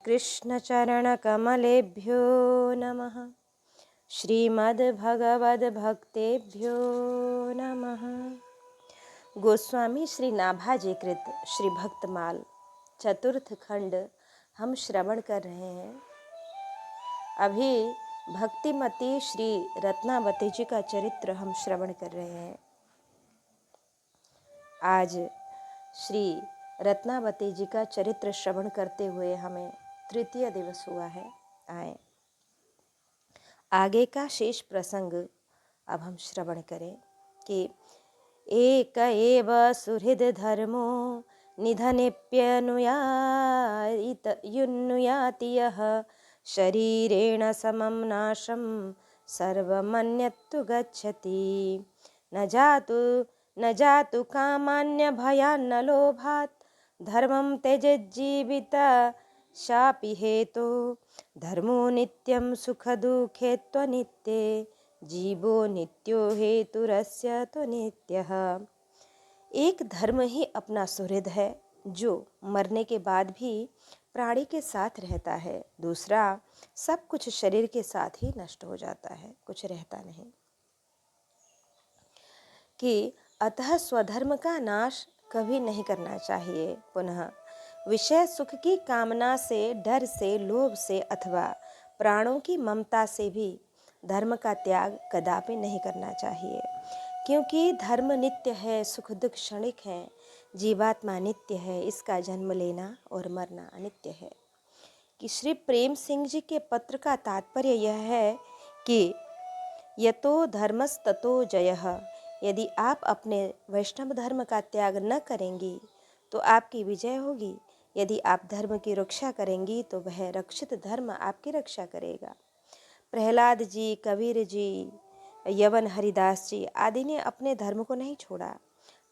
श्रीकृष्णचरणकमलेभ्यो नमः। श्रीमद्भगवद्भक्तेभ्यो नमः। गोस्वामी श्री नाभाजी कृत श्री भक्तमाल चतुर्थ खंड हम श्रवण कर रहे हैं। अभी भक्तिमती श्री रत्नावती जी का चरित्र हम श्रवण कर रहे हैं। आज श्री रत्नावती जी का चरित्र श्रवण करते हुए हमें तृतीय दिवस हुआ है। आगे का शेष प्रसंग अब हम श्रवण करें कि एक एव सुहृद धर्मो निधनेप्यनुयाति यः शरीरेण समं नाशं सर्वमन्यत्तु गच्छति। न जातु कामान्यभयान्न लोभात् धर्मं त्यजेज्जीवित शापि हेतो धर्मो नित्यं सुखदुःखे त्वनित्ये जीवो नित्यो हेतुरस्य तो नित्यः। एक धर्म ही अपना सुहृद है जो मरने के बाद भी प्राणी के साथ रहता है। दूसरा सब कुछ शरीर के साथ ही नष्ट हो जाता है, कुछ रहता नहीं। कि अतः स्वधर्म का नाश कभी नहीं करना चाहिए। पुनः विषय सुख की कामना से, डर से, लोभ से अथवा प्राणों की ममता से भी धर्म का त्याग कदापि नहीं करना चाहिए, क्योंकि धर्म नित्य है, सुख दुख क्षणिक है, जीवात्मा नित्य है, इसका जन्म लेना और मरना अनित्य है। कि श्री प्रेम सिंह जी के पत्र का तात्पर्य यह है कि यतो धर्मस्ततो जयः। यदि आप अपने वैष्णव धर्म का त्याग न करेंगी तो आपकी विजय होगी। यदि आप धर्म की रक्षा करेंगी तो वह रक्षित धर्म आपकी रक्षा करेगा। प्रहलाद जी, कबीर जी, यवन हरिदास जी आदि ने अपने धर्म को नहीं छोड़ा,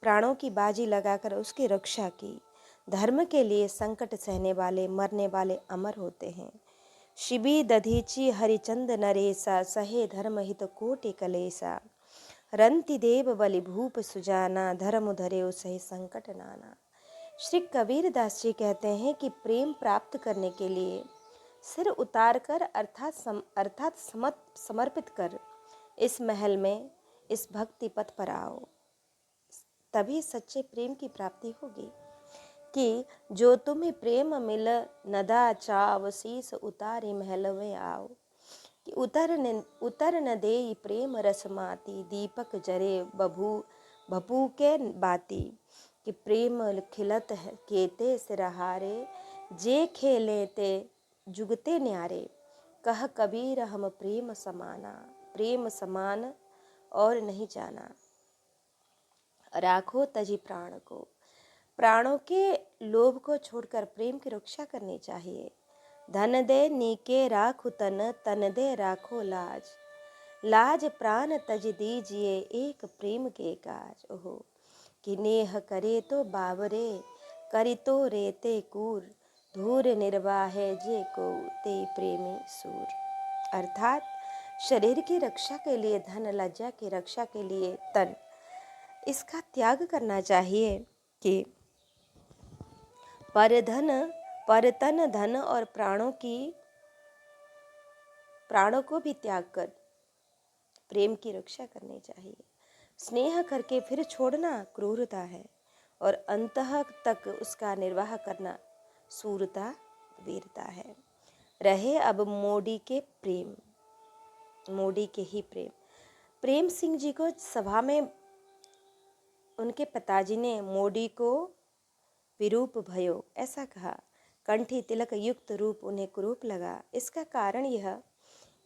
प्राणों की बाजी लगाकर उसकी रक्षा की। धर्म के लिए संकट सहने वाले, मरने वाले अमर होते हैं। शिबी दधीची हरिचंद नरेसा सहे धर्म हित कोटि कलेसा। रंति देव बलि भूप सुजाना धर्म धरे सही संकट नाना। श्री कबीर दास जी कहते हैं कि प्रेम प्राप्त करने के लिए सिर उतार कर अर्थात समर्पित कर इस महल में, इस भक्ति पथ पर आओ, तभी सच्चे प्रेम की प्राप्ति होगी। कि जो तुम्हें प्रेम मिल नदा चाव शीस उतारे महल में आओ। कि उतर न दे प्रेम रसमाती दीपक जरे बभू के बाती। कि प्रेम खिलत है केते सिरहारे जे खेले ते जुगते न्यारे। कह कबीर हम प्रेम समाना, प्रेम समान और नहीं जाना। राखो तजी प्राण को, प्राणों के लोभ को छोड़कर प्रेम की रक्षा करनी चाहिए। धन दे नीके राखो तन, तन दे राखो लाज। लाज प्राण तज दीजिए एक प्रेम के काज। ओहो। कि नेह करे तो बावरे करी तो रेते कूर। धूर निर्वाहे जे को ते प्रेमी सूर। अर्थात शरीर की रक्षा के लिए धन, लज्जा की रक्षा के लिए तन, इसका त्याग करना चाहिए। कि पर तन धन और प्राणों को भी त्याग कर प्रेम की रक्षा करनी चाहिए। स्नेह करके फिर छोड़ना क्रूरता है और अंतः तक उसका निर्वाह करना सूरता, वीरता है। रहे अब मोदी के ही प्रेम। प्रेम सिंह जी को सभा में उनके पिताजी ने मोदी को विरूप भयो ऐसा कहा। कंठी तिलक युक्त रूप उन्हें कुरूप लगा। इसका कारण यह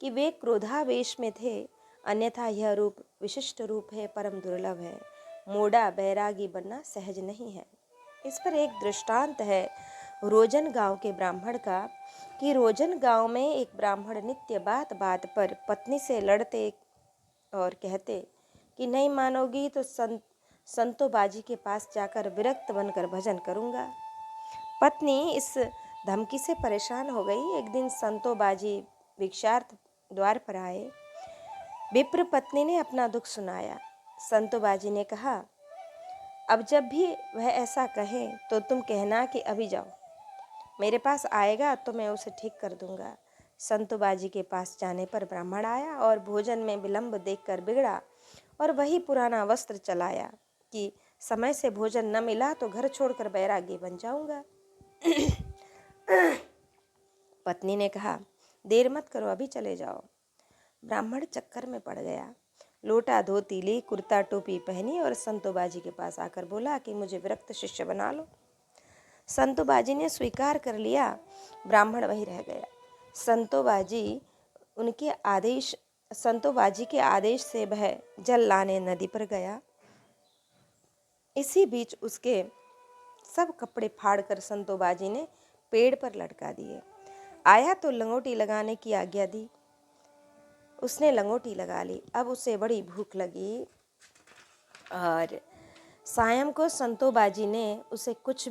कि वे क्रोधावेश में थे, अन्यथा यह रूप विशिष्ट रूप है, परम दुर्लभ है। मोड़ा बैरागी बनना सहज नहीं है। इस पर एक दृष्टांत है रोजन गांव के ब्राह्मण का। कि रोजन गांव में एक ब्राह्मण नित्य बात बात पर पत्नी से लड़ते और कहते कि नहीं मानोगी तो संतोबाजी के पास जाकर विरक्त बनकर भजन करूंगा। पत्नी इस धमकी से परेशान हो गई। एक दिन संतोबाजी भिक्षार्थ द्वार पर आए। विप्र पत्नी ने अपना दुख सुनाया। संतोबाजी ने कहा, अब जब भी वह ऐसा कहे तो तुम कहना कि अभी जाओ, मेरे पास आएगा तो मैं उसे ठीक कर दूंगा। संतोबाजी के पास जाने पर ब्राह्मण आया और भोजन में विलंब देखकर बिगड़ा और वही पुराना वस्त्र चलाया कि समय से भोजन न मिला तो घर छोड़कर बैरागी बन जाऊंगा। पत्नी ने कहा, देर मत करो, अभी चले जाओ। ब्राह्मण चक्कर में पड़ गया। लोटा धोती ली, कुर्ता टोपी पहनी और संतोबाजी के पास आकर बोला कि मुझे विरक्त शिष्य बना लो। संतोबाजी ने स्वीकार कर लिया। ब्राह्मण वहीं रह गया। संतोबाजी के आदेश से वह जल लाने नदी पर गया। इसी बीच उसके सब कपड़े फाड़कर संतोबाजी ने पेड़ पर लटका दिए। आया तो लंगोटी लगाने की आज्ञा दी। उसने लंगोटी लगा ली। अब उसे बड़ी भूख लगी और सायं को संतोबाजी ने उसे कुछ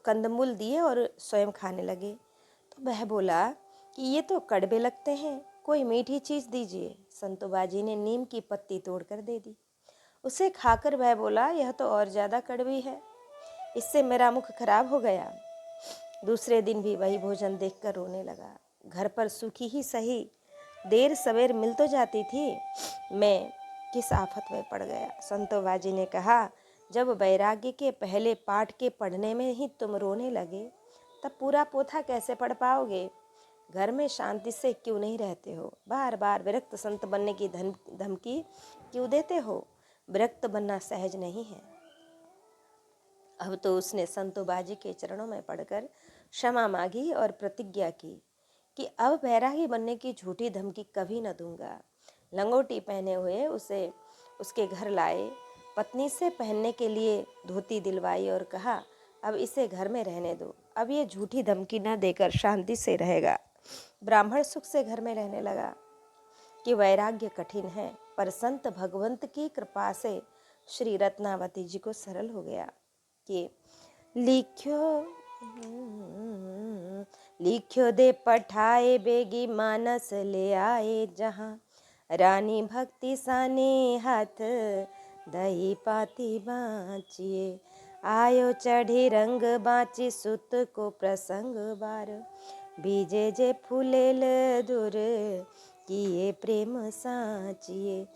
कंदमूल दिए और स्वयं खाने लगे। तो वह बोला कि ये तो कड़वे लगते हैं, कोई मीठी चीज़ दीजिए। संतोबाजी ने नीम की पत्ती तोड़कर दे दी। उसे खाकर वह बोला, यह तो और ज़्यादा कड़वी है, इससे मेरा मुख खराब हो गया। दूसरे दिन भी वही भोजन देखकर रोने लगा। घर पर सूखी ही सही देर सवेर मिल तो जाती थी, मैं किस आफत में पड़ गया। संतोबाजी ने कहा, जब वैराग्य के पहले पाठ के पढ़ने में ही तुम रोने लगे, तब पूरा पोथा कैसे पढ़ पाओगे? घर में शांति से क्यों नहीं रहते हो? बार बार विरक्त संत बनने की धमकी क्यों देते हो? विरक्त बनना सहज नहीं है। अब तो उसने संतोबाजी के चरणों में पड़कर क्षमा मांगी और प्रतिज्ञा की कि अब बैरागी बनने की झूठी धमकी कभी न दूंगा। लंगोटी पहने हुए उसे उसके घर लाए। पत्नी से पहनने के लिए धोती दिलवाई और कहा, अब इसे घर में रहने दो, अब ये झूठी धमकी न देकर शांति से रहेगा। ब्राह्मण सुख से घर में रहने लगा। कि वैराग्य कठिन है, पर संत भगवंत की कृपा से श्री रत्नावती जी को सरल हो गया कि लिख्यो दे पठाए बेगी मानस ले आए जहाँ, रानी भक्ति साने हाथ दही पाती बाँचिए, आयो चढ़ी रंग बाँची सुत को प्रसंग बार, बीजे जे फूलेल दूर किए प्रेम साचिए,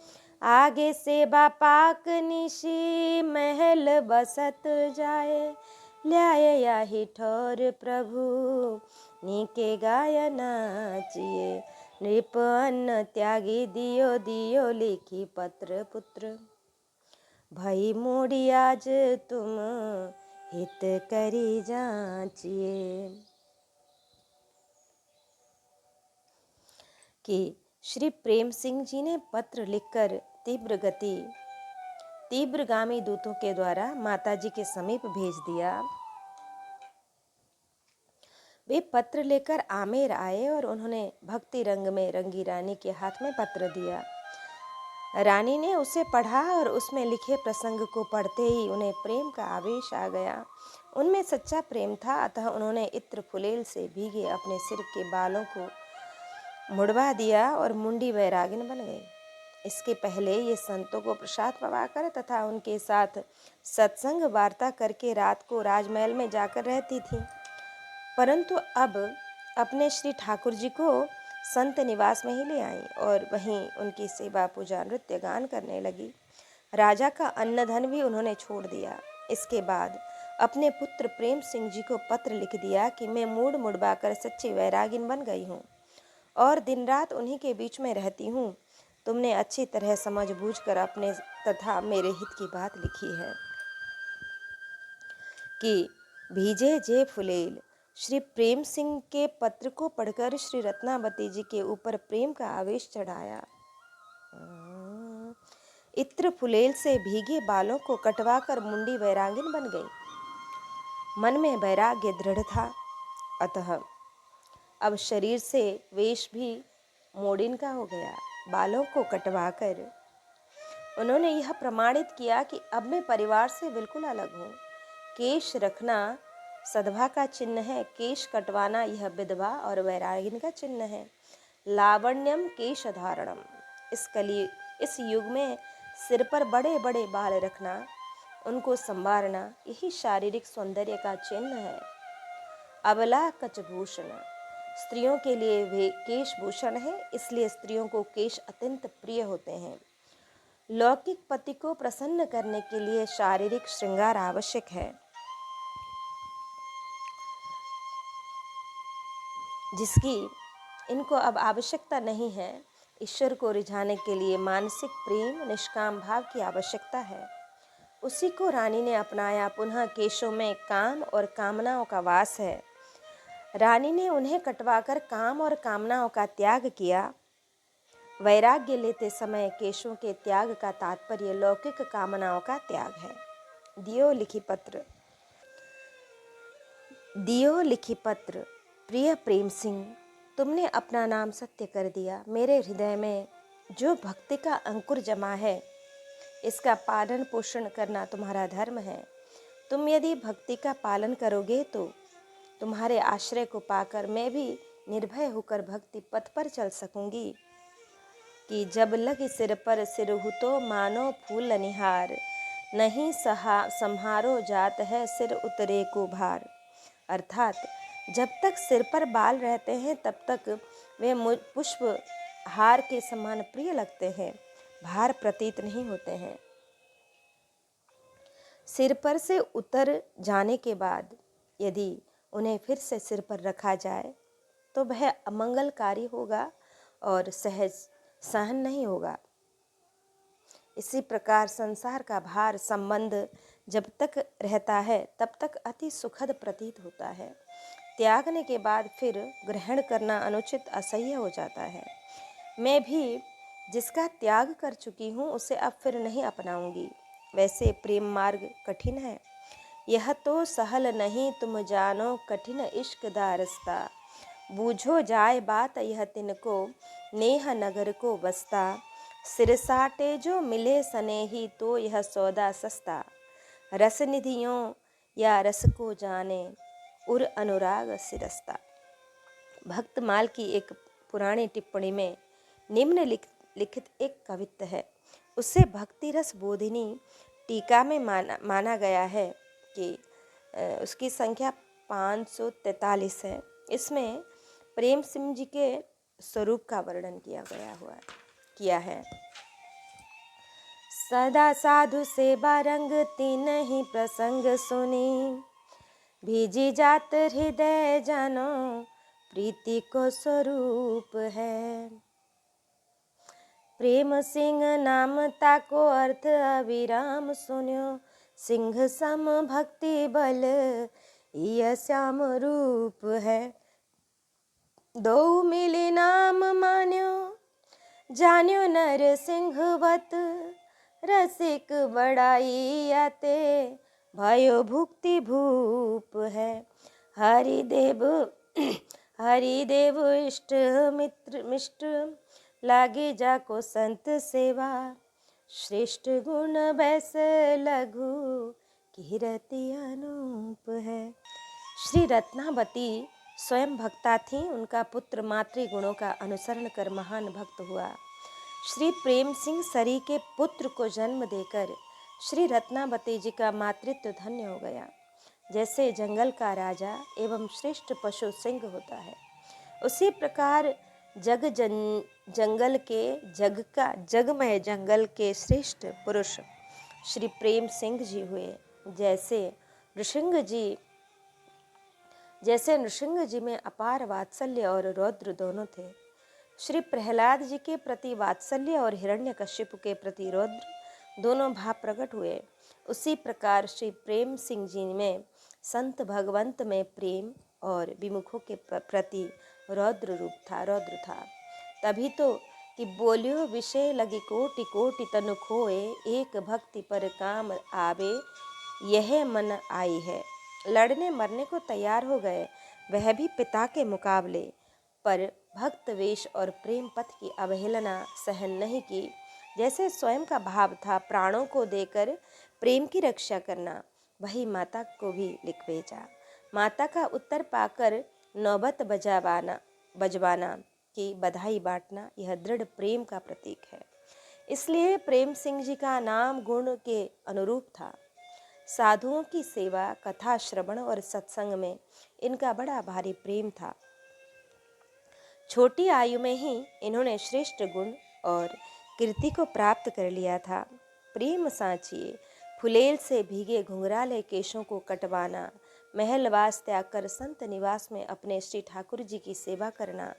आगे से बापाक निशी महल बसत जाए, ल्याए याही ठोर प्रभु नीके गाय नाचिए, नृप अन्न त्यागी दियो दियो लिखी पत्र पुत्र, भई मोड़ी आज तुम हित करी जाचिए। कि श्री प्रेम सिंह जी ने पत्र लिखकर तीव्रगामी दूतों के द्वारा माताजी के समीप भेज दिया। वे पत्र लेकर आमेर आए और उन्होंने भक्ति रंग में रंगी रानी के हाथ में पत्र दिया। रानी ने उसे पढ़ा और उसमें लिखे प्रसंग को पढ़ते ही उन्हें प्रेम का आवेश आ गया। उनमें सच्चा प्रेम था, अतः उन्होंने इत्र फुलेल से भीगे अपने सिर के बालों को मुड़वा दिया और मुंडी वैरागिन बन गई। इसके पहले ये संतों को प्रसाद पवाकर तथा उनके साथ सत्संग वार्ता करके रात को राजमहल में जाकर रहती थी, परंतु अब अपने श्री ठाकुर जी को संत निवास में ही ले आई और वहीं उनकी सेवा पूजा नृत्य गान करने लगी। राजा का अन्न धन भी उन्होंने छोड़ दिया। इसके बाद अपने पुत्र प्रेम सिंह जी को पत्र लिख दिया कि मैं मूड मुड़वाकर सच्ची वैरागिन बन गई हूँ और दिन रात उन्हीं के बीच में रहती हूँ। तुमने अच्छी तरह समझ बूझ कर अपने तथा मेरे हित की बात लिखी है। कि भीजे जे फुलेल। श्री प्रेम सिंह के पत्र को पढ़कर श्री रत्नावती जी के ऊपर प्रेम का आवेश चढ़ाया। इत्र फुलेल से भीगे बालों को कटवाकर मुंडी वैरागिन बन गई। मन में वैराग्य दृढ़ था, अतः अब शरीर से वेश भी मोडिन का हो गया। बालों को कटवाकर उन्होंने यह प्रमाणित किया कि अब मैं परिवार से बिल्कुल अलग हूँ। केश रखना सद्भा का चिन्ह है, केश कटवाना यह विधवा और वैरागिन का चिन्ह है। लावण्यम केश धारणम। इस युग में सिर पर बड़े बड़े बाल रखना, उनको संवारना, यही शारीरिक सौंदर्य का चिन्ह है। अबला कचभूषण। स्त्रियों के लिए वे केशभूषण है, इसलिए स्त्रियों को केश अत्यंत प्रिय होते हैं। लौकिक पति को प्रसन्न करने के लिए शारीरिक श्रृंगार आवश्यक है, जिसकी इनको अब आवश्यकता नहीं है। ईश्वर को रिझाने के लिए मानसिक प्रेम, निष्काम भाव की आवश्यकता है। उसी को रानी ने अपनाया। पुनः केशों में काम और कामनाओं का वास है। रानी ने उन्हें कटवाकर काम और कामनाओं का त्याग किया। वैराग्य लेते समय केशों के त्याग का तात्पर्य लौकिक कामनाओं का त्याग है। दियो लिखी पत्र। प्रिय प्रेम सिंह, तुमने अपना नाम सत्य कर दिया। मेरे हृदय में जो भक्ति का अंकुर जमा है, इसका पालन पोषण करना तुम्हारा धर्म है। तुम यदि भक्ति का पालन करोगे तो तुम्हारे आश्रय को पाकर मैं भी निर्भय होकर भक्ति पथ पर चल सकूंगी। कि जब लग सिर पर सिरहु तो मानो फूल निहार, नहीं सम्हारो जात है सिर उतरे को भार। अर्थात जब तक सिर पर बाल रहते हैं तब तक वे पुष्प हार के समान प्रिय लगते हैं, भार प्रतीत नहीं होते हैं। सिर पर से उतर जाने के बाद यदि उन्हें फिर से सिर पर रखा जाए तो वह अमंगलकारी होगा और सहज सहन नहीं होगा। इसी प्रकार संसार का भार संबंध जब तक रहता है तब तक अति सुखद प्रतीत होता है। त्यागने के बाद फिर ग्रहण करना अनुचित, असह्य हो जाता है। मैं भी जिसका त्याग कर चुकी हूँ उसे अब फिर नहीं अपनाऊंगी। वैसे प्रेम मार्ग कठिन है, यह तो सहल नहीं तुम जानो, कठिन इश्क दा रास्ता। बूझो जाए बात यह तिनको, नेह नगर को बसता। सिरसाटे जो मिले सनेही, तो यह सौदा सस्ता। रस निधियों या रस को जाने, उर अनुराग सिरस्ता। भक्तमाल की एक पुरानी टिप्पणी में निम्नलिखित एक कवित्त है। उसे भक्ति रस बोधिनी टीका में माना गया है कि उसकी संख्या 543 है। इसमें प्रेम सिंह जी के स्वरूप का वर्णन किया है। सदा साधु सेवा रंग तीन ही प्रसंग सुनी, भीजी जात हृदय जानो, प्रीति को स्वरूप है। प्रेम सिंह नाम ताको अर्थ अविराम सुन्यो, सिंह सम भक्ति बल यह श्याम रूप है। दो मिली नाम मान्यो, जान्यो नर सिंहवत, रसिक बड़ाई आते, भयो भुक्ति भूप है। हरिदेव इष्ट मिष्ट, लागे जाको संत सेवा, श्रेष्ठ गुण बैस लघु, कीरति अनूप है। श्री रत्नावती स्वयं भक्ता थी। उनका पुत्र मातृ गुणों का अनुसरण कर महान भक्त हुआ। श्री प्रेम सिंह सरी के पुत्र को जन्म देकर श्री रत्नावती जी का मातृत्व धन्य हो गया। जैसे जंगल का राजा एवं श्रेष्ठ पशु सिंह होता है, उसी प्रकार जगमय जंगल के श्रेष्ठ पुरुष श्री प्रेम सिंह जी हुए। जैसे नृसिंह जी में अपार वात्सल्य और रौद्र दोनों थे। श्री प्रहलाद जी के प्रति वात्सल्य और हिरण्यकश्यप के प्रति रौद्र दोनों भाव प्रकट हुए। उसी प्रकार श्री प्रेम सिंह जी में संत भगवंत में प्रेम और विमुखों के प्रति रौद्र था। तभी तो कि बोलियो विषय लगी कोटि कोटि तनु खोए, एक भक्ति पर काम आवे यह मन आई है। लड़ने मरने को तैयार हो गए, वह भी पिता के मुकाबले, पर भक्त वेश और प्रेम पथ की अवहेलना सहन नहीं की। जैसे स्वयं का भाव था प्राणों को देकर प्रेम की रक्षा करना, वही माता को भी लिख भेजा। माता का उत्तर पाकर नौबत बजवाना की बधाई बांटना, यह दृढ़ प्रेम का प्रतीक है। इसलिए प्रेम सिंह जी का नाम गुण के अनुरूप था। साधुओं की सेवा, कथा श्रवण और सत्संग में इनका बड़ा भारी प्रेम था। छोटी आयु में ही इन्होंने श्रेष्ठ गुण और कीर्ति को प्राप्त कर लिया था। प्रेम साचिए, फुलेल से भीगे घुंघराले केशों को कटवाना, महलवास त्याग कर संत निवास में अपने श्री ठाकुर जी की सेवा करना,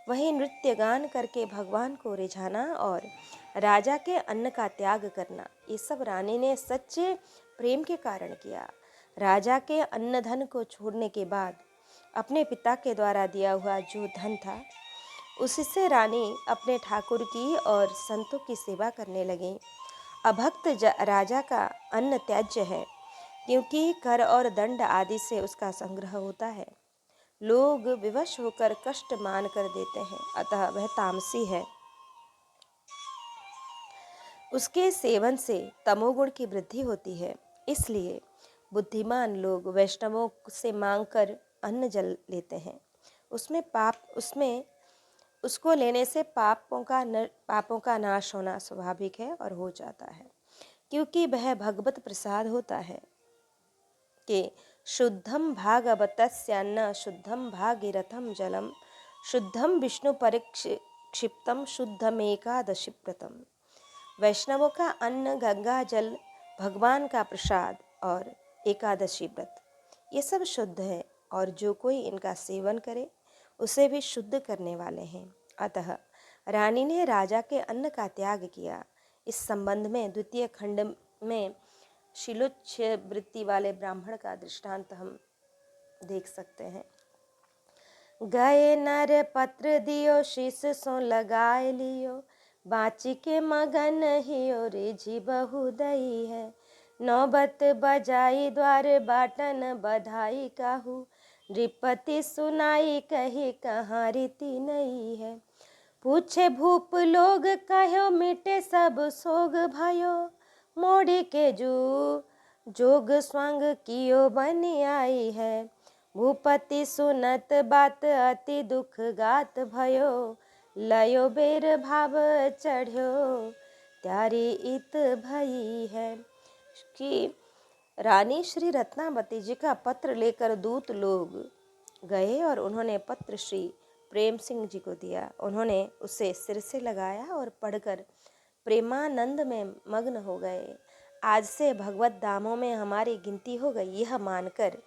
वहीं नृत्य गान करके भगवान को रिझाना और राजा के अन्न का त्याग करना, ये सब रानी ने सच्चे प्रेम के कारण किया। राजा के अन्न धन को छोड़ने के बाद अपने पिता के द्वारा दिया हुआ जो धन था, उससे रानी अपने ठाकुर की और संतों की सेवा करने लगी। अभक्त राजा का अन्न त्याज्य है, क्योंकि कर और दंड आदि से उसका संग्रह होता है। लोग विवश होकर कष्ट मान कर देते हैं, अतः वह तामसी है। उसके सेवन से तमोगुण की वृद्धि होती है। इसलिए बुद्धिमान लोग वैष्णवों से मांगकर अन्न जल लेते हैं। उसमें उसको लेने से पापों का नाश होना स्वाभाविक है और हो जाता है, क्योंकि वह भगवत प्रसाद होता है कि शुद्धम भागवतस्यान्न शुद्धम भागीरथम जलम शुद्धम विष्णु परिक्षिप्तम शुद्धमेकादशी व्रतम। वैष्णवों का अन्न, गंगा जल, भगवान का प्रसाद और एकादशी व्रत, ये सब शुद्ध है और जो कोई इनका सेवन करे उसे भी शुद्ध करने वाले हैं। अतः रानी ने राजा के अन्न का त्याग किया। इस संबंध में द्वितीय खंड में शिलोच्छ वृत्ति वाले ब्राह्मण का दृष्टांत हम देख सकते हैं। गए नर पत्र दियो, शीश सो लगाए लियो, बाची के मगन हियो, रिझी बहु दई है। नौबत बजाई द्वार बाटन बधाई काहू, नृपति सुनाई कही कहाँ रीति नहीं है। पूछे भूप लोग कहो, मिटे सब सोग भयो, मोड़ी के जू जोग स्वांग कियो बनी आई है। भूपति सुनत बात अति दुख गात भयो, लयो बेर भाव चढ़्यो त्यारी इत भई है। कि रानी श्री रत्नावती जी का पत्र लेकर दूत लोग गए और उन्होंने पत्र श्री प्रेम सिंह जी को दिया। उन्होंने उसे सिर से लगाया और पढ़कर प्रेमानंद में मग्न हो गए। आज से भगवत धामों में हमारी गिनती हो गई, यह मानकर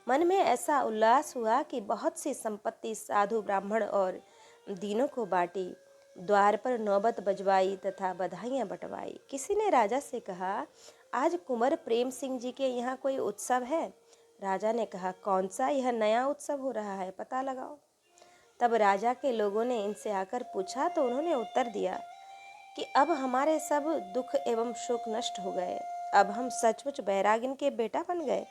मन में ऐसा उल्लास हुआ कि बहुत सी संपत्ति साधु ब्राह्मण और दीनों को बांटी, द्वार पर नौबत बजवाई तथा बधाइयाँ बंटवाई। किसी ने राजा से कहा, आज कुंवर प्रेम सिंह जी के यहाँ कोई उत्सव है? राजा ने कहा, कौन सा यह नया उत्सव हो रहा है, पता लगाओ। तब राजा के लोगों ने इनसे आकर पूछा तो उन्होंने उत्तर दिया कि अब हमारे सब दुख एवं शोक नष्ट हो गए, अब हम सचमुच बैरागिन के बेटा बन गए।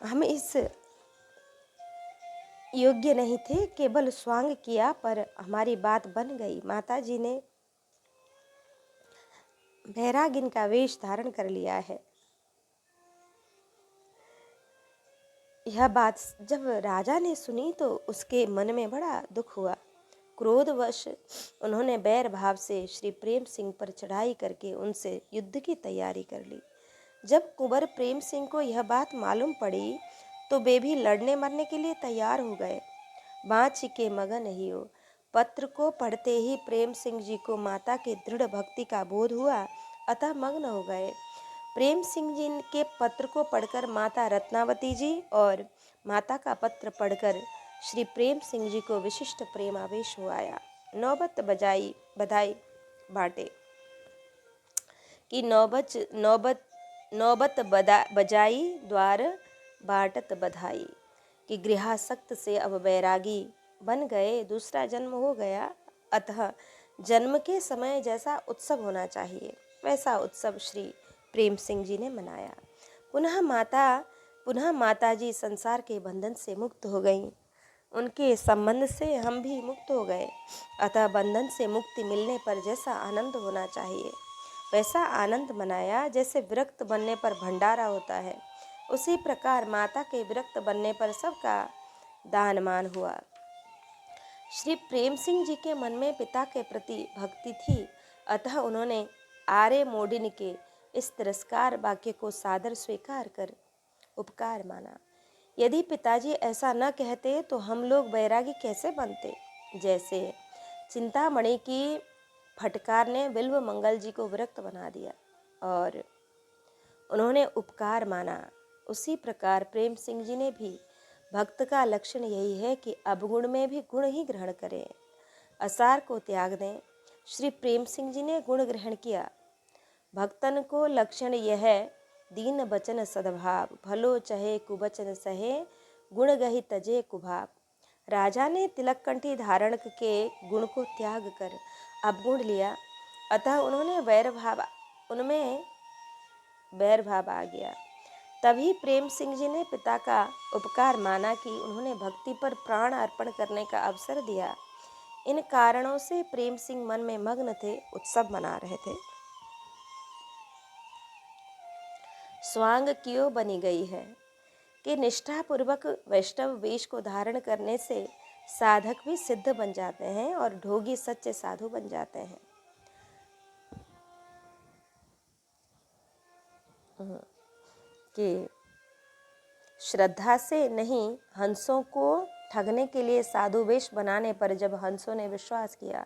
हम इस योग्य नहीं थे, केवल स्वांग किया पर हमारी बात बन गई। माता जी ने बैरागिन का वेश धारण कर लिया है। यह बात जब राजा ने सुनी तो उसके मन में बड़ा दुख हुआ। क्रोधवश उन्होंने बैर भाव से श्री प्रेम सिंह पर चढ़ाई करके उनसे युद्ध की तैयारी कर ली। जब कुंवर प्रेम सिंह को यह बात मालूम पड़ी तो वे भी लड़ने मरने के लिए तैयार हो गए। बाँची के मगन ही हो। पत्र को पढ़ते ही प्रेम सिंह जी को माता की दृढ़ भक्ति का बोध हुआ, अतः मग्न हो गए। प्रेम सिंह जी के पत्र को पढ़कर माता रत्नावती जी और माता का पत्र पढ़कर श्री प्रेम सिंह जी को विशिष्ट प्रेम आवेश हो आया। नौबत बजाई बधाई बांटे कि नौबत बजाई द्वार बाटत बधाई कि गृहासक्त से अब बैरागी बन गए, दूसरा जन्म हो गया। अतः जन्म के समय जैसा उत्सव होना चाहिए वैसा उत्सव श्री प्रेम सिंह जी ने मनाया। पुनः माता जी संसार के बंधन से मुक्त हो गईं। उनके संबंध से हम भी मुक्त हो गए। अतः बंधन से मुक्ति मिलने पर जैसा आनंद होना चाहिए वैसा आनंद मनाया। जैसे विरक्त बनने पर भंडारा होता है, उसी प्रकार माता के विरक्त बनने पर सबका दान मान हुआ। श्री प्रेम सिंह जी के मन में पिता के प्रति भक्ति थी, अतः उन्होंने आर्य मोडिन के इस तिरस्कार वाक्य को सादर स्वीकार कर उपकार माना। यदि पिताजी ऐसा न कहते तो हम लोग वैरागी कैसे बनते। जैसे चिंतामणि की फटकार ने बिल्व मंगल जी को विरक्त बना दिया और उन्होंने उपकार माना, उसी प्रकार प्रेम सिंह जी ने भी भक्त का लक्षण यही है कि अवगुण में भी गुण ही ग्रहण करें, असार को त्याग दें। श्री प्रेम सिंह जी ने गुण ग्रहण किया। भक्तन को लक्षण यह है, दीन बचन सद्भाव, भलो चहे कुबचन सहे, गुण गहि तजे कुभाव। राजा ने तिलक कंठी धारण के गुण को त्याग कर अवगुण लिया, अतः उन्होंने उनमें वैर भाव आ गया। तभी प्रेम सिंह जी ने पिता का उपकार माना कि उन्होंने भक्ति पर प्राण अर्पण करने का अवसर दिया। इन कारणों से प्रेम सिंह मन में मग्न थे, उत्सव मना रहे थे। स्वांग क्यों बनी गई है कि निष्ठापूर्वक वैष्णव वेश को धारण करने से साधक भी सिद्ध बन जाते हैं और ढोगी सच्चे साधु बन जाते हैं। कि श्रद्धा से नहीं, हंसों को ठगने के लिए साधु वेश बनाने पर जब हंसों ने विश्वास किया,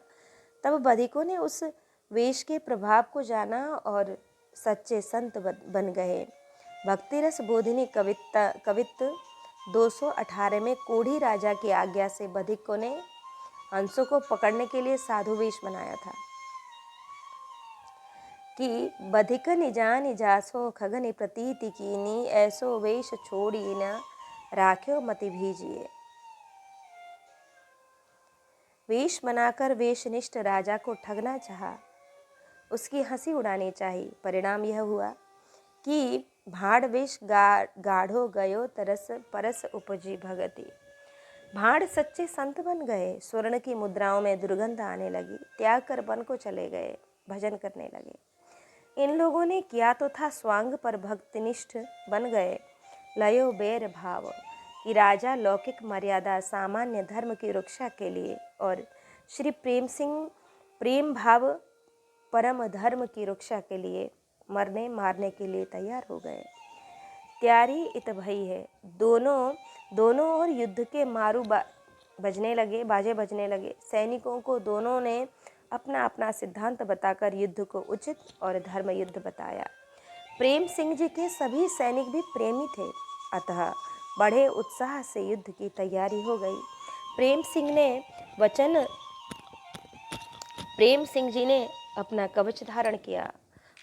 तब बधिकों ने उस वेश के प्रभाव को जाना और सच्चे संत बन गए। भक्ति रस बोधिनी कवित्त 218 में कोढ़ी राजा की आज्ञा से बधिकों ने हंसों को पकड़ने के लिए साधु वेश बनाया था कि बधिक निजान जासो खगनि प्रतीति कीनी, ऐसो वेश छोड़ी न राख्यो मति भीजिए। वेश बनाकर वेशनिष्ठ राजा को ठगना चाहा, उसकी हंसी उड़ानी चाहिए। परिणाम यह हुआ कि भाड़ वेश गाढ़ो गयो तरस परस उपजी भगति। भाड़ सच्चे संत बन गए, स्वर्ण की मुद्राओं में दुर्गंध आने लगी, त्याग कर वन को चले गए, भजन करने लगे। इन लोगों ने किया तो था स्वांग, पर भक्तिनिष्ठ बन गए। लयो बेर भाव कि राजा लौकिक मर्यादा सामान्य धर्म की रक्षा के लिए और श्री प्रेम सिंह प्रेम भाव परम धर्म की रक्षा के लिए मरने मारने के लिए तैयार हो गए। त्यारी इत भई है, दोनों ओर युद्ध के मारू बाजे बजने लगे। सैनिकों को दोनों ने अपना अपना सिद्धांत बताकर युद्ध को उचित और धर्म युद्ध बताया। प्रेम सिंह जी के सभी सैनिक भी प्रेमी थे, अतः बड़े उत्साह से युद्ध की तैयारी हो गई। प्रेम सिंह जी ने अपना कवच धारण किया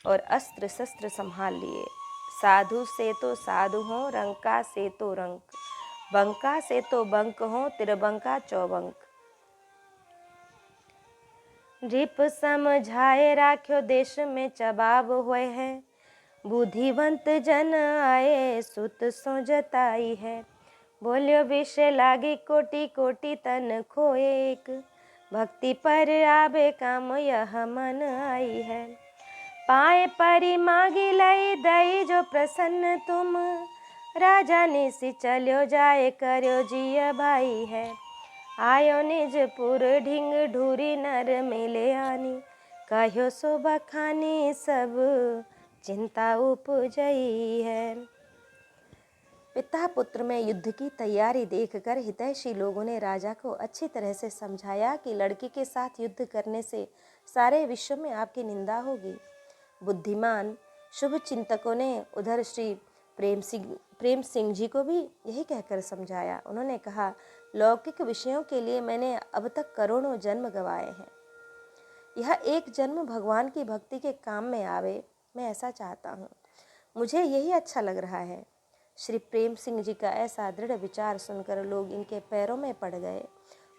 और अस्त्र शस्त्र संभाल लिए। साधु से तो साधु हो, रंका से तो रंक, बंका से तो बंक हो, तिरबंका चौबंक। रिप समझाए राख्यो देश में चबाब हुए हैं, बुद्धिवंत जन आए सुत सो जताई है। बोलियो विषय लागी कोटि कोटि तन खोए एक, भक्ति पर आबे काम यह मन आई है। पाए परी मागी लई दई जो प्रसन्न तुम, राजा निसी चलियो जाए करो जिया भाई है। आयो निजपुर ढिंग ढूरी नर मिले आनी, कहो सो बखानी सब चिंता उपजई है। पिता पुत्र में युद्ध की तैयारी देखकर हितैषी लोगों ने राजा को अच्छी तरह से समझाया कि लड़की के साथ युद्ध करने से सारे विश्व में आपकी निंदा होगी। बुद्धिमान शुभ चिंतकों ने उधर श्री प्रेम सिंह जी को भी यही कहकर समझाया। उन्होंने कहा, लौकिक विषयों के लिए मैंने अब तक करोड़ों जन्म गंवाए हैं, यह एक जन्म भगवान की भक्ति के काम में आवे, मैं ऐसा चाहता हूँ, मुझे यही अच्छा लग रहा है। श्री प्रेम सिंह जी का ऐसा दृढ़ विचार सुनकर लोग इनके पैरों में पड़ गए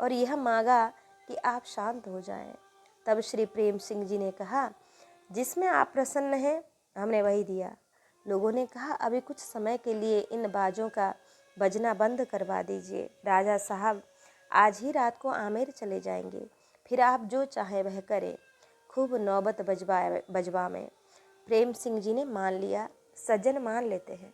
और यह मांगा कि आप शांत हो जाएं। तब श्री प्रेम सिंह जी ने कहा, जिसमें आप प्रसन्न हैं हमने वही दिया। लोगों ने कहा, अभी कुछ समय के लिए इन बाजों का बजना बंद करवा दीजिए। राजा साहब आज ही रात को आमेर चले जाएंगे, फिर आप जो चाहे वह करें, खूब नौबत बजवा में। प्रेम सिंह जी ने मान लिया, सज्जन मान लेते हैं।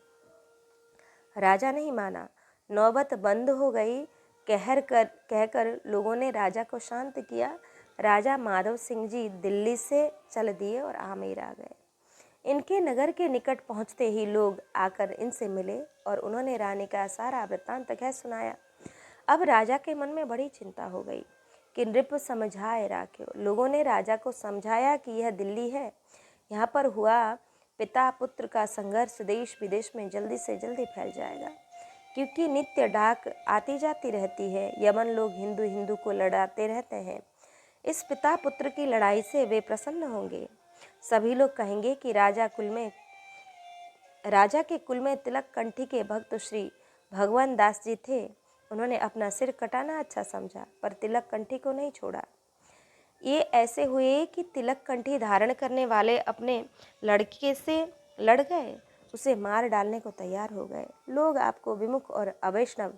राजा नहीं माना, नौबत बंद हो गई। कहकर लोगों ने राजा को शांत किया। राजा माधव सिंह जी दिल्ली से चल दिए और आमेर आ गए। इनके नगर के निकट पहुंचते ही लोग आकर इनसे मिले और उन्होंने रानी का सारा वृत्तांत कह सुनाया। अब राजा के मन में बड़ी चिंता हो गई कि नृप समझाए राख्यो। लोगों ने राजा को समझाया कि यह दिल्ली है, यहाँ पर हुआ पिता पुत्र का संघर्ष देश विदेश में जल्दी से जल्दी फैल जाएगा, क्योंकि नित्य डाक आती जाती रहती है। यमन लोग हिंदू हिंदू को लड़ाते रहते हैं। इस पिता पुत्र की लड़ाई से वे प्रसन्न होंगे। सभी लोग कहेंगे कि राजा के कुल में तिलक कंठी के भक्त श्री भगवान दास जी थे। उन्होंने अपना सिर कटाना अच्छा समझा, पर तिलक कंठी को नहीं छोड़ा। ये ऐसे हुए कि तिलक कंठी धारण करने वाले अपने लड़के से लड़ गए, उसे मार डालने को तैयार हो गए। लोग आपको विमुख और अवैष्णव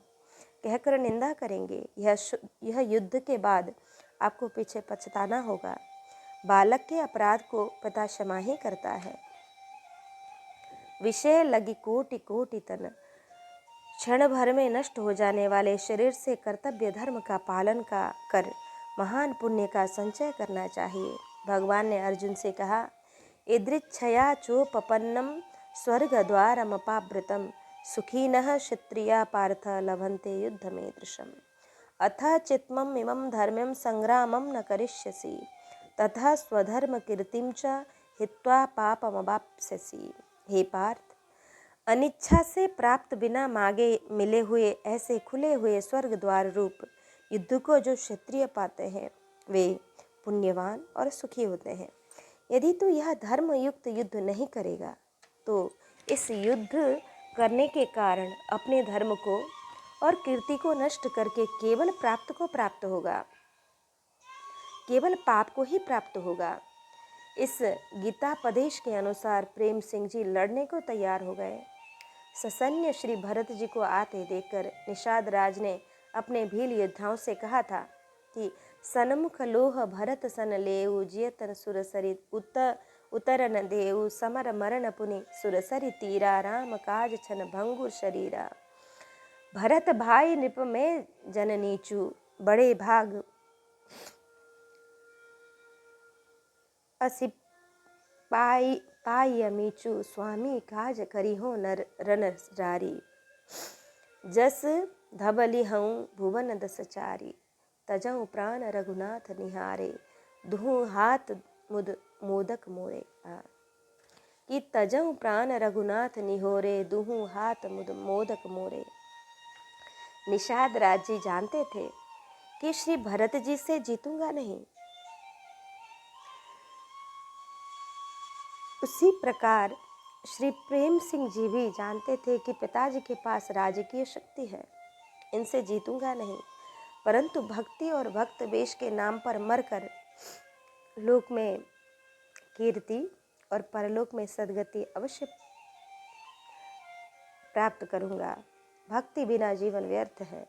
कहकर निंदा करेंगे। यह युद्ध के बाद आपको पीछे पछताना होगा। बालक के अपराध को पिता क्षमा ही करता है। विषय लगी कोटि कोटि तन, क्षण भर में नष्ट हो जाने वाले शरीर से कर्तव्य धर्म का पालन कर महान पुण्य का संचय करना चाहिए। भगवान ने अर्जुन से कहा, इदृच्छया चोपपन्नम स्वर्ग द्वारमपावृतम सुखिनः क्षत्रिया पार्थ लभन्ते युद्धमेदृशम् अथ चित्मम् इमं धर्म्यं संग्रामं न करिष्यसि तथा स्वधर्म कीर्तिं च हित्वा पापमवाप्स्यसि। हे पार्थ, अनिच्छा से प्राप्त बिना मांगे मिले हुए ऐसे खुले हुए स्वर्ग द्वार रूप युद्ध को जो क्षत्रिय पाते हैं वे पुण्यवान और सुखी होते हैं। यदि तू यह धर्म युक्त युद्ध नहीं करेगा तो इस युद्ध करने के कारण अपने धर्म को और कीर्ति को नष्ट करके केवल प्राप्त होगा, केवल पाप को ही प्राप्त होगा। इस गीतापदेश के अनुसार प्रेम सिंह जी लड़ने को तैयार हो गए। ससैन्य श्री भरत जी को आते देखकर निषाद राज ने अपने भील योद्धाओं से कहा था कि सन्मुख लोह भरत सन लेऊ जियतन सुरसरी उतरन देऊ समर मरण पुनि सुरसरी तीरा राम काज छन भंगुर शरीरा। भरत भाई नृप में जननीचू बड़े भाग असि पायमीचु स्वामी काज करी हो नर रन रारी। जस धबली हूँ भुवन दस चारी तजऊ प्राण रघुनाथ निहारे दुहु हाथ मुद मोदक मोरे। कि तजऊ प्राण रघुनाथ निहोरे दुहु हाथ मुद मोदक मोरे। निषाद राज जी जानते थे कि श्री भरत जी से जीतूंगा नहीं। उसी प्रकार श्री प्रेम सिंह जी भी जानते थे कि पिताजी के पास राजकीय शक्ति है, इनसे जीतूंगा नहीं। परंतु भक्ति और भक्त वेश के नाम पर मरकर लोक में कीर्ति और परलोक में सद्गति अवश्य प्राप्त करूंगा। भक्ति बिना जीवन व्यर्थ है।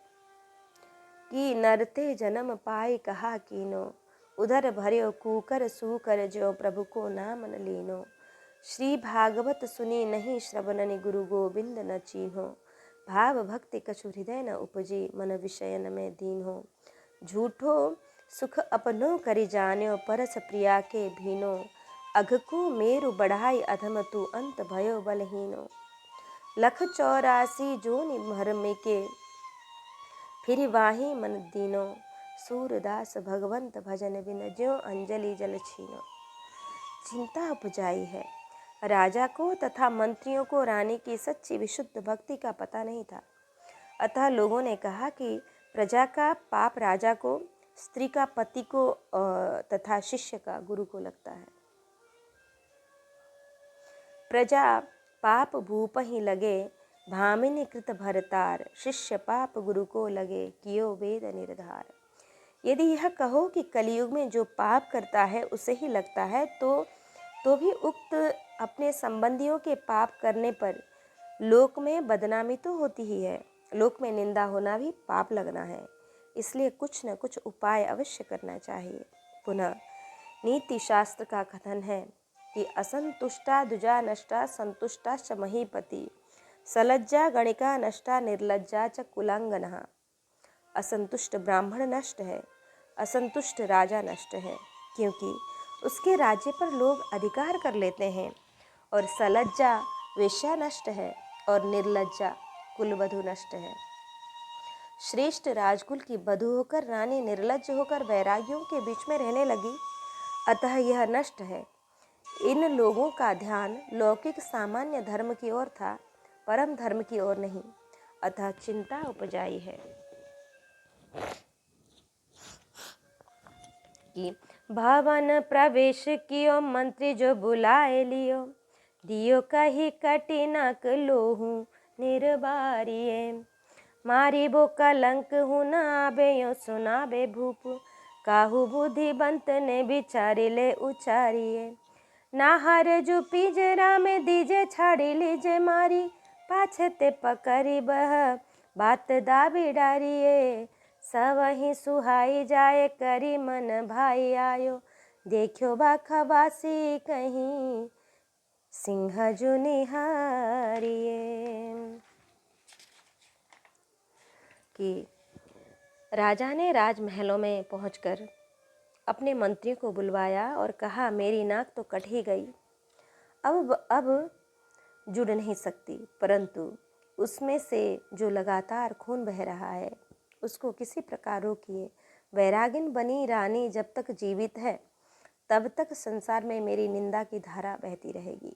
कि नरते जन्म पाई कहा कीनो उधर भर्यो कूकर सूकर जो प्रभु को नाम न लीनो। श्री भागवत सुनी नहीं श्रवणनि गुरु गोविंद न चीन्हो। भाव भक्ति कछु हृदय न उपजी मन विषयन में दीन हो। झूठो सुख अपनो करि जान्यो परस प्रिया के भीनो। अघ को मेरु बढ़ाई अधम तू अंत भयो बलहीनो। लख 84 जोनि भरमे के फिर वाही मन दीनो। सूरदास भगवंत भजन बिन ज्यों अंजलि जल छीनो। चिंता उपजाई है। राजा को तथा मंत्रियों को रानी की सच्ची विशुद्ध भक्ति का पता नहीं था। अतः लोगों ने कहा कि प्रजा का पाप राजा को, स्त्री का पति को तथा शिष्य का गुरु को लगता है। प्रजा पाप भूप ही लगे भामिनी कृत भरतार। शिष्य पाप गुरु को लगे कियो वेद निर्धार। यदि यह कहो कि कलयुग में जो पाप करता है उसे ही लगता है तो भी उक्त अपने संबंधियों के पाप करने पर लोक में बदनामी तो होती ही है, लोक में निंदा होना भी पाप लगना है। इसलिए कुछ न कुछ उपाय अवश्य करना चाहिए। पुनः नीति शास्त्र का कथन है कि असंतुष्टा दुजा नष्टा संतुष्टाश्च महीपति। सलज्जा गणिका नष्टा निर्लज्जा च कुलांगना। असंतुष्ट ब्राह्मण नष्ट है, असंतुष्ट राजा नष्ट है, क्योंकि उसके राज्य पर लोग अधिकार कर लेते हैं और सलज्जा वेश्या नष्ट है और निर्लज्जा कुलवधू नष्ट है। श्रेष्ठ राजकुल की वधू होकर रानी निर्लज्ज होकर वैरागियों के बीच में रहने लगी, अतः यह नष्ट है। इन लोगों का ध्यान लौकिक सामान्य धर्म की ओर था, परम धर्म की ओर नहीं, अतः चिंता उपजाई है कि भवन प्रवेश कियो मंत्री जो बुलाए लियो, दियो कही कटिनक लोहू निर्बारिये। मारी बो कलंक हूँ न आबे यो सुनाबे भूप, काहू बुद्धिबंत ने बिचारी ले उचारिये। नाहर जो पिजरा में दीजे छाड़ी लीजे मारी, पाछे ते पकड़ी बह बात दाबी डारिये। सवही सुहाई जाए करी मन भाई आयो, देखो बा खबासी कहीं सिंह जो निहारिये। कि राजा ने राजमहलों में पहुंचकर अपने मंत्रियों को बुलवाया और कहा, मेरी नाक तो कट ही गई, अब जुड़ नहीं सकती, परंतु उसमें से जो लगातार खून बह रहा है उसको किसी प्रकार रोकिए। वैरागिन बनी रानी जब तक जीवित है तब तक संसार में मेरी निंदा की धारा बहती रहेगी।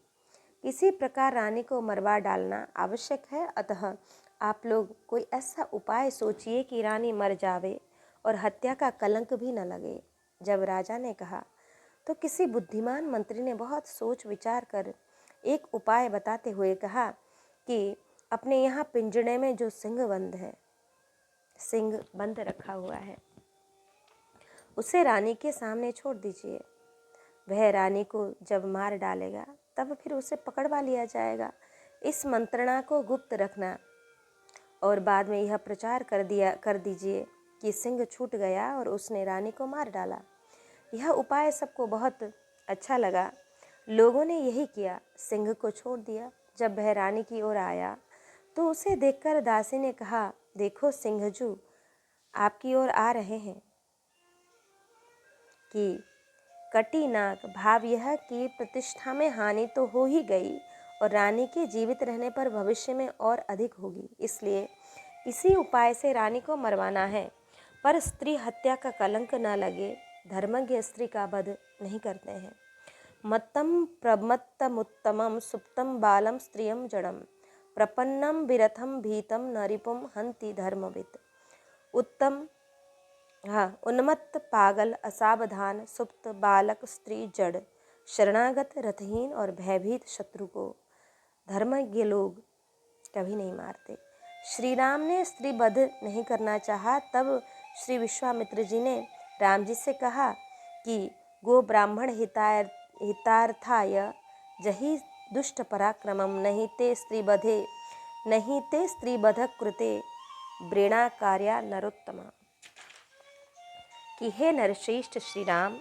किसी प्रकार रानी को मरवा डालना आवश्यक है, अतः आप लोग कोई ऐसा उपाय सोचिए कि रानी मर जावे और हत्या का कलंक भी न लगे। जब राजा ने कहा तो किसी बुद्धिमान मंत्री ने बहुत सोच विचार कर एक उपाय बताते हुए कहा कि अपने यहाँ पिंजड़े में जो सिंह बंद रखा हुआ है उसे रानी के सामने छोड़ दीजिए। वह रानी को जब मार डालेगा तब फिर उसे पकड़वा लिया जाएगा। इस मंत्रणा को गुप्त रखना और बाद में यह प्रचार कर दीजिए कि सिंह छूट गया और उसने रानी को मार डाला। यह उपाय सबको बहुत अच्छा लगा। लोगों ने यही किया, सिंह को छोड़ दिया। जब वह रानी की ओर आया तो उसे देखकर दासी ने कहा, देखो सिंहजू आपकी ओर आ रहे हैं। कि कटी नाक भाव यह कि प्रतिष्ठा में हानि तो हो ही गई और रानी के जीवित रहने पर भविष्य में और अधिक होगी, इसलिए इसी उपाय से रानी को मरवाना है, पर स्त्री हत्या का कलंक न लगे। धर्मज्ञ स्त्री का वध नहीं करते हैं। मत्तम प्रमत्तमुत्तमम सुप्तम बालम स्त्रियम जड़म, प्रपन्नम विरथम भीतम नरिपुम हंति धर्मविद। उन्मत्त पागल असावधान सुप्त बालक स्त्री जड़, शरणागत रथहीन और भयभीत शत्रु को धर्मज्ञ लोग कभी नहीं मारते। श्री राम ने स्त्री वध नहीं करना चाहा, तब श्री विश्वामित्र जी ने राम जी से कहा कि गो ब्राह्मण हितार्थाय जहि दुष्ट पराक्रमम नहीं ते स्त्री वध कृते वृणा कार्या नरोत्तमा। कि हे नरश्रेष्ठ श्री राम,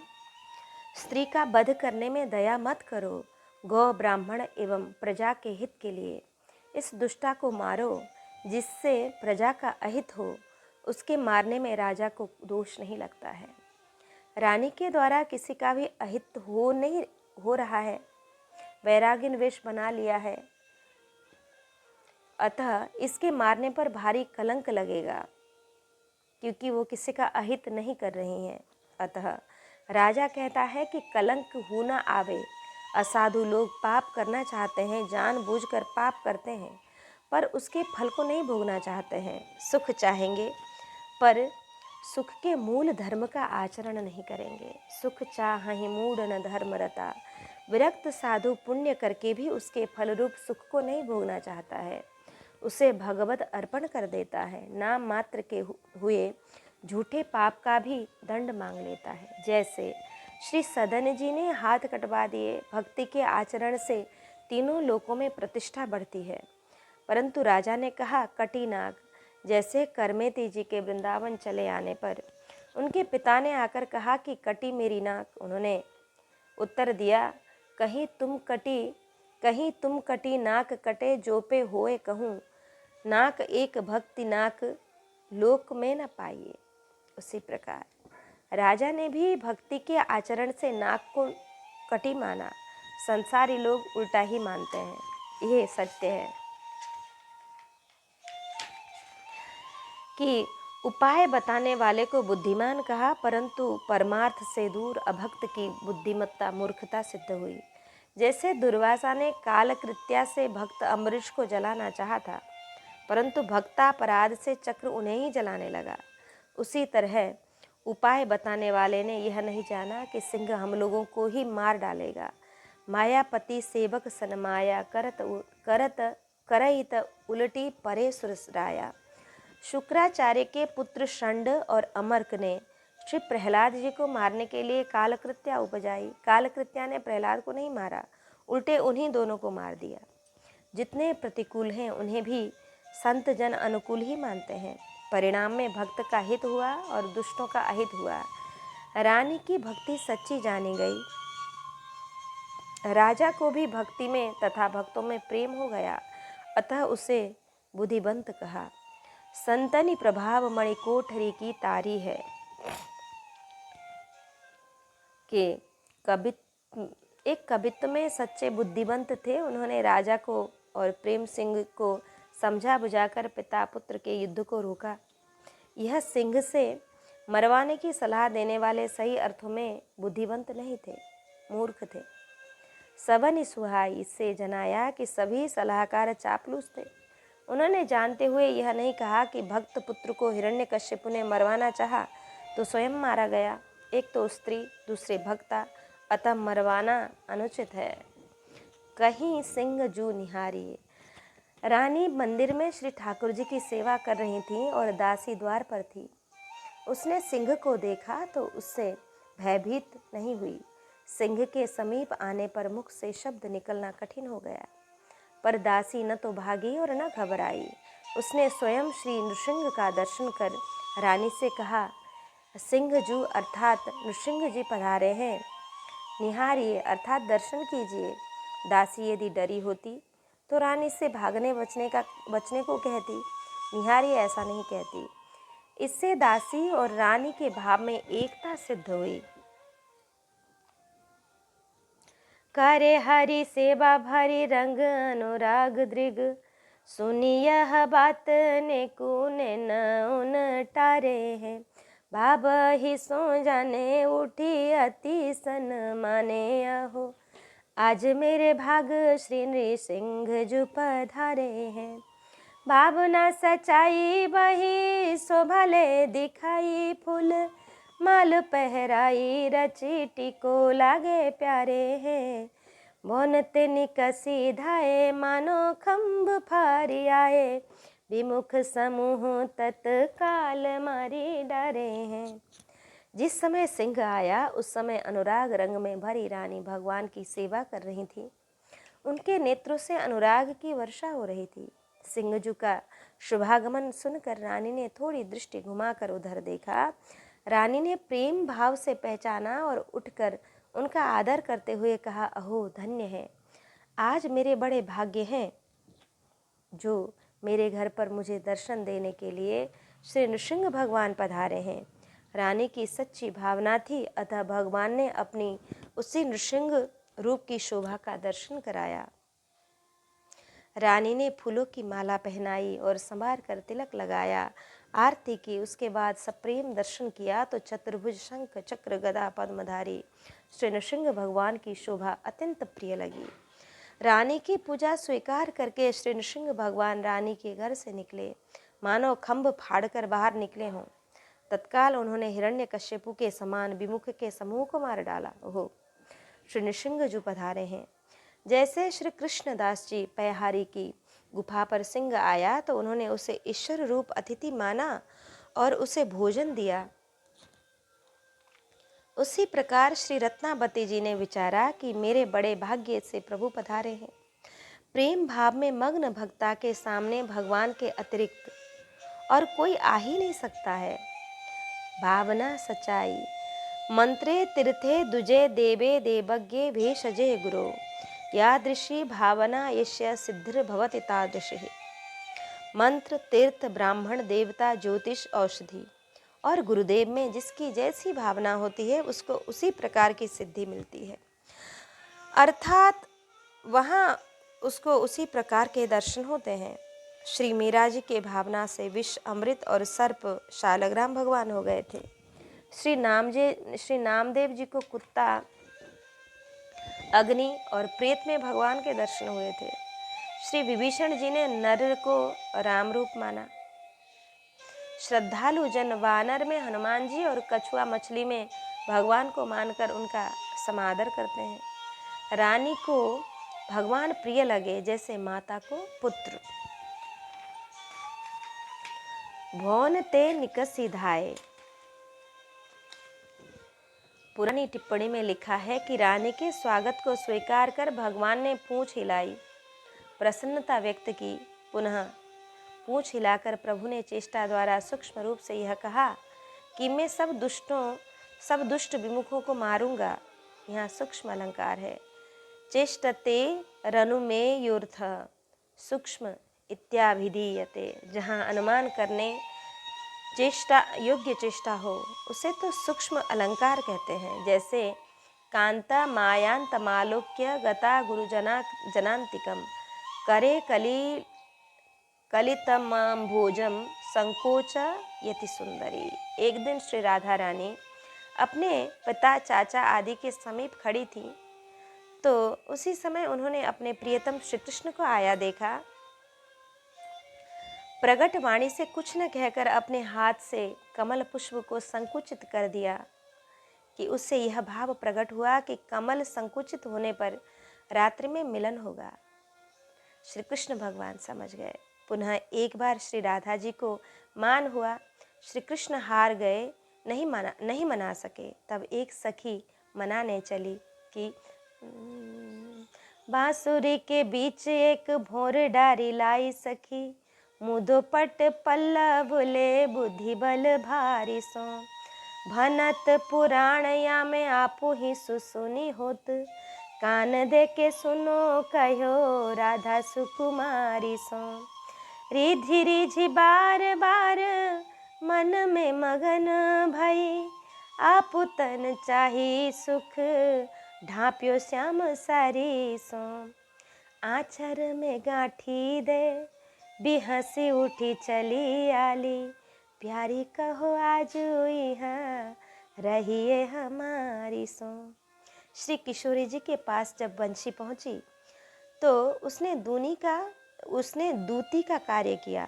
स्त्री का वध करने में दया मत करो। गौ ब्राह्मण एवं प्रजा के हित के लिए इस दुष्टा को मारो, जिससे प्रजा का अहित हो। उसके मारने में राजा को दोष नहीं लगता है। रानी के द्वारा किसी का भी अहित नहीं हो रहा है, वैरागिन वेश बना लिया है, अतः इसके मारने पर भारी कलंक लगेगा, क्योंकि वो किसी का अहित नहीं कर रही हैं। अतः राजा कहता है कि कलंक हो न आवे। असाधु लोग पाप करना चाहते हैं, जानबूझकर पाप करते हैं, पर उसके फल को नहीं भोगना चाहते हैं। सुख चाहेंगे पर सुख के मूल धर्म का आचरण नहीं करेंगे। सुख चाहि मूढ़ न धर्म रता, विरक्त साधु पुण्य करके भी उसके फल रूप सुख को नहीं भोगना चाहता है, उसे भगवत अर्पण कर देता है। नाम मात्र के हुए झूठे पाप का भी दंड मांग लेता है। जैसे श्री सदन जी ने हाथ कटवा दिए। भक्ति के आचरण से तीनों लोकों में प्रतिष्ठा बढ़ती है। परंतु राजा ने कहा, कटी नाग। जैसे करमेती जी के वृंदावन चले आने पर उनके पिता ने आकर कहा कि कटी मेरी नाक। उन्होंने उत्तर दिया, कहीं तुम कटी नाक कटे जो पे होए कहूँ, नाक एक भक्ति नाक लोक में न पाइए। उसी प्रकार राजा ने भी भक्ति के आचरण से नाक को कटी माना। संसारी लोग उल्टा ही मानते हैं। यह सत्य है कि उपाय बताने वाले को बुद्धिमान कहा, परंतु परमार्थ से दूर अभक्त की बुद्धिमत्ता मूर्खता सिद्ध हुई। जैसे दुर्वासा ने कालकृत्या से भक्त अम्बरीश को जलाना चाहा था, परंतु भक्तापराध से चक्र उन्हें ही जलाने लगा, उसी तरह उपाय बताने वाले ने यह नहीं जाना कि सिंह हम लोगों को ही मार डालेगा। मायापति सेवक सन माया करत उलटी परे सुरसराया। शुक्राचार्य के पुत्र षंड और अमर्क ने श्री प्रहलाद जी को मारने के लिए कालकृत्या उपजाई। कालकृत्या ने प्रहलाद को नहीं मारा, उल्टे उन्हीं दोनों को मार दिया। जितने प्रतिकूल हैं उन्हें भी संत जन अनुकूल ही मानते हैं। परिणाम में भक्त का हित हुआ और दुष्टों का अहित हुआ। रानी की भक्ति सच्ची जानी गई। राजा को भी भक्ति में तथा भक्तों में प्रेम हो गया, अतः उसे बुद्धिवंत कहा। संतनि प्रभाव मणिकोठरी की तारी है कि एक कवित्व में सच्चे बुद्धिवंत थे। उन्होंने राजा को और प्रेम सिंह को समझा बुझाकर पिता पुत्र के युद्ध को रोका। यह सिंह से मरवाने की सलाह देने वाले सही अर्थों में बुद्धिवंत नहीं थे, मूर्ख थे। सबनि सुहाई इससे जनाया कि सभी सलाहकार चापलूस थे। उन्होंने जानते हुए यह नहीं कहा कि भक्त पुत्र को हिरण्यकश्यप ने मरवाना चाहा तो स्वयं मारा गया। एक तो स्त्री, दूसरे भक्ता, अतः मरवाना अनुचित है। कहीं सिंह जू निहारी। रानी मंदिर में श्री ठाकुर जी की सेवा कर रही थी और दासी द्वार पर थी। उसने सिंह को देखा तो उससे भयभीत नहीं हुई। सिंह के समीप आने पर मुख से शब्द निकलना कठिन हो गया, पर दासी न तो भागी और न घबराई। उसने स्वयं श्री नृसिंह का दर्शन कर रानी से कहा, सिंह जू अर्थात नृसिंह जी पधारे हैं, निहारिए अर्थात दर्शन कीजिए। दासी यदि डरी होती तो रानी से भागने बचने को कहती, निहारिए ऐसा नहीं कहती। इससे दासी और रानी के भाव में एकता सिद्ध हुई। करे हरि सेवा भरी रंग अनुराग दृग, सुनी यह बात ने कूने न उन टारे हैं। बाबा ही सो जाने उठी अति सन माने आहो, आज मेरे भाग श्री नृसिंह जू पधारे हैं। भावना सच्चाई बही सो भले दिखाई, फूल माल पहराई रची टिको लागे प्यारे हैं। बोनते निकसी धाये मानो खम्भ फारी आए, विमुख समूह तत्काल मारी डरे हैं। जिस समय सिंह आया उस समय अनुराग रंग में भरी रानी भगवान की सेवा कर रही थी। उनके नेत्रों से अनुराग की वर्षा हो रही थी। सिंहजू का शुभागमन सुनकर रानी ने थोड़ी दृष्टि घुमाकर उधर देखा। रानी ने प्रेम भाव से पहचाना और उठकर उनका आदर करते हुए कहा, अहो धन्य है, आज मेरे बड़े भाग्य हैं जो मेरे घर पर मुझे दर्शन देने के लिए श्री नृसिंह भगवान पधारे हैं। रानी की सच्ची भावना थी, अतः भगवान ने अपनी उसी नृसिंह रूप की शोभा का दर्शन कराया। रानी ने फूलों की माला पहनाई और संवार कर तिलक लगाया, आरती की। उसके बाद सप्रेम दर्शन किया तो चतुर्भुज शंख चक्र गदा पद्मधारी श्री नृसिंह भगवान की शोभा अत्यंत प्रिय लगी। रानी की पूजा स्वीकार करके श्री नृसिंह भगवान रानी के घर से निकले, मानो खम्भ फाड़कर बाहर निकले हों। तत्काल उन्होंने हिरण्यकश्यपु के समान विमुख के समूह को मार डाला। ओहो, श्री नृसिंह जो पधारे हैं। जैसे श्री कृष्णदास जी पैहारी की गुफा पर सिंह आया तो उन्होंने उसे ईश्वर रूप अतिथि माना और उसे भोजन दिया, उसी प्रकार श्री रत्नावती जी ने विचारा कि मेरे बड़े भाग्य से प्रभु पधारे हैं। प्रेम भाव में मग्न भक्ता के सामने भगवान के अतिरिक्त और कोई आ ही नहीं सकता है। भावना सच्चाई। मंत्रे तीर्थे दुजे देवे देवज्ञे भेषजे गुरो, यादृशी भावना यस्य सिद्धिर भवति तादृशी। मंत्र, तीर्थ, ब्राह्मण, देवता, ज्योतिष, औषधि और गुरुदेव में जिसकी जैसी भावना होती है उसको उसी प्रकार की सिद्धि मिलती है। अर्थात वहाँ उसको उसी प्रकार के दर्शन होते हैं। श्री मीरा जी के भावना से विष अमृत और सर्प शालग्राम भगवान हो गए थे। श्री नामदेव जी को कुत्ता, अग्नि और प्रेत में भगवान के दर्शन हुए थे। श्री विभीषण जी ने नर को राम रूप माना। श्रद्धालु जन वानर में हनुमान जी और कछुआ मछली में भगवान को मानकर उनका समादर करते हैं। रानी को भगवान प्रिय लगे जैसे माता को पुत्र। भौन ते निकसी धाये। पुरानी टिप्पणी में लिखा है कि रानी के स्वागत को स्वीकार कर भगवान ने पूंछ हिलाई, प्रसन्नता व्यक्त की। पुनः पूंछ हिलाकर प्रभु ने चेष्टा द्वारा सूक्ष्म रूप से यह कहा कि मैं सब दुष्ट विमुखों को मारूंगा। यहाँ सूक्ष्म अलंकार है। चेष्टते रनु में यूर्थ सूक्ष्म इत्याभिधीयते। जहाँ अनुमान करने चेष्टा योग्य चेष्टा हो उसे तो सूक्ष्म अलंकार कहते हैं। जैसे कांता मायांतमालोक्य गता गुरुजना जनांतिकम करे कलितमभोजम संकोच यति सुंदरी। एक दिन श्री राधा रानी अपने पिता, चाचा आदि के समीप खड़ी थी, तो उसी समय उन्होंने अपने प्रियतम श्री कृष्ण को आया देखा। प्रगट वाणी से कुछ न कहकर अपने हाथ से कमल पुष्प को संकुचित कर दिया कि उससे यह भाव प्रकट हुआ कि कमल संकुचित होने पर रात्रि में मिलन होगा। श्री कृष्ण भगवान समझ गए। पुनः एक बार श्री राधा जी को मान हुआ, श्री कृष्ण हार गए, नहीं मना सके। तब एक सखी मनाने चली कि बांसुरी के बीच एक भोर डारी लाई सखी, मुदो पट पल्लव ले बुद्धि बल भारी सो, भनत पुराण या में आपू ही सुसुनी होत, कान दे के सुनो कहो राधा सुकुमारी सो। रिधि रिझि बार बार मन में मगन भई, आप तन चाही सुख ढांप्यो श्याम सारी सो। आचर में गांठी दे बिहसी उठी चली आली, प्यारी कहो आज यहाँ रहिए हमारी सो। श्री किशोरी जी के पास जब बंशी पहुंची तो उसने दूती का कार्य किया।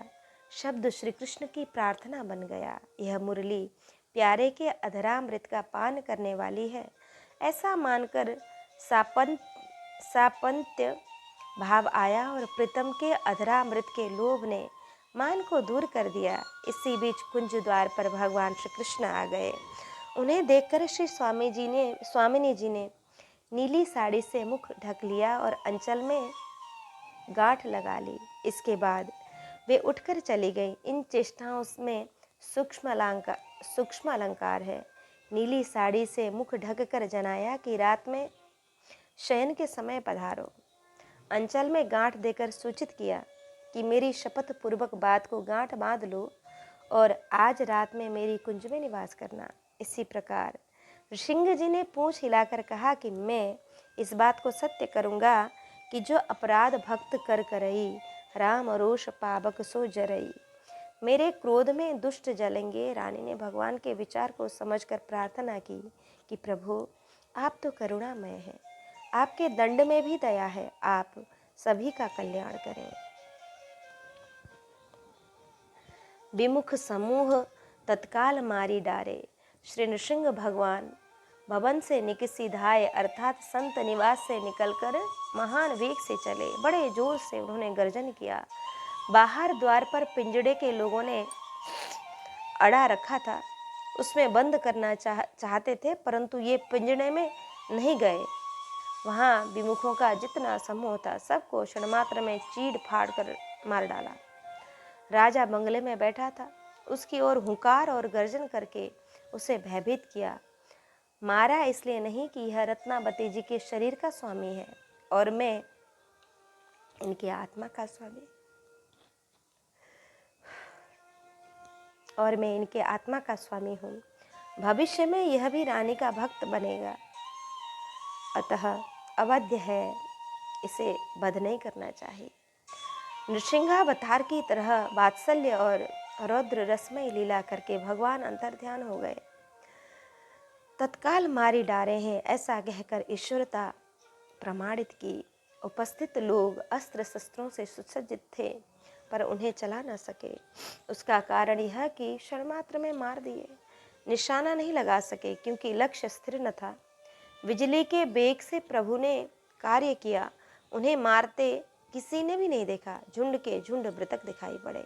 शब्द श्री कृष्ण की प्रार्थना बन गया। यह मुरली प्यारे के अधरामृत का पान करने वाली है, ऐसा मानकर सापंत्य भाव आया और प्रीतम के अधरामृत के लोभ ने मान को दूर कर दिया। इसी बीच कुंज द्वार पर भगवान श्री कृष्ण आ गए। उन्हें देखकर श्री स्वामिनी जी ने नीली साड़ी से मुख ढक लिया और अंचल में गांठ लगा ली। इसके बाद वे उठकर चली गई। इन चेष्टाओं में सूक्ष्म अलंकार है। नीली साड़ी से मुख ढककर जनाया कि रात में शयन के समय पधारो। अंचल में गांठ देकर सूचित किया कि मेरी शपथ पूर्वक बात को गांठ बांध लो और आज रात में मेरी कुंज में निवास करना। इसी प्रकार ऋषिंग जी ने पूंछ हिलाकर कहा कि मैं इस बात को सत्य करूंगा कि जो अपराध भक्त कर करई, राम रोष पावक सो जरई। मेरे क्रोध में दुष्ट जलेंगे। रानी ने भगवान के विचार को समझकर प्रार्थना की कि प्रभु आप तो करुणामय हैं, आपके दंड में भी दया है, आप सभी का कल्याण करें। विमुख समूह तत्काल मारी डारे। श्री नृसिंह भगवान भवन से निकसी धाये अर्थात संत निवास से निकलकर महान वेग से चले। बड़े जोर से उन्होंने गर्जन किया। बाहर द्वार पर पिंजड़े के लोगों ने अड़ा रखा था, उसमें बंद करना चाहते थे, परंतु ये पिंजड़े में नहीं गए। वहाँ विमुखों का जितना समूह था सबको क्षणमात्र में चीड़ फाड़ कर मार डाला। राजा बंगले में बैठा था, उसकी ओर हुंकार और गर्जन करके उसे भयभीत किया। मारा इसलिए नहीं कि यह रत्नावती जी के शरीर का स्वामी है और मैं इनकी आत्मा का स्वामी, और मैं इनके आत्मा का स्वामी हूँ। भविष्य में यह भी रानी का भक्त बनेगा, अतः अवध्य है, इसे वध नहीं करना चाहिए। नृसिंहावतार की तरह वात्सल्य और रौद्र रसमय लीला करके भगवान अंतर्ध्यान हो गए, तत्काल मारी डाले हैं, ऐसा कहकर ईश्वरता प्रमाणित की। उपस्थित लोग अस्त्र शस्त्रों से सुसज्जित थे, पर उन्हें चला न सके। उसका कारण यह कि क्षण मात्र में मार दिए, निशाना नहीं लगा सके, क्योंकि लक्ष्य स्थिर न था। बिजली के बेग से प्रभु ने कार्य किया, उन्हें मारते किसी ने भी नहीं देखा। झुंड के झुंड मृतक दिखाई पड़े।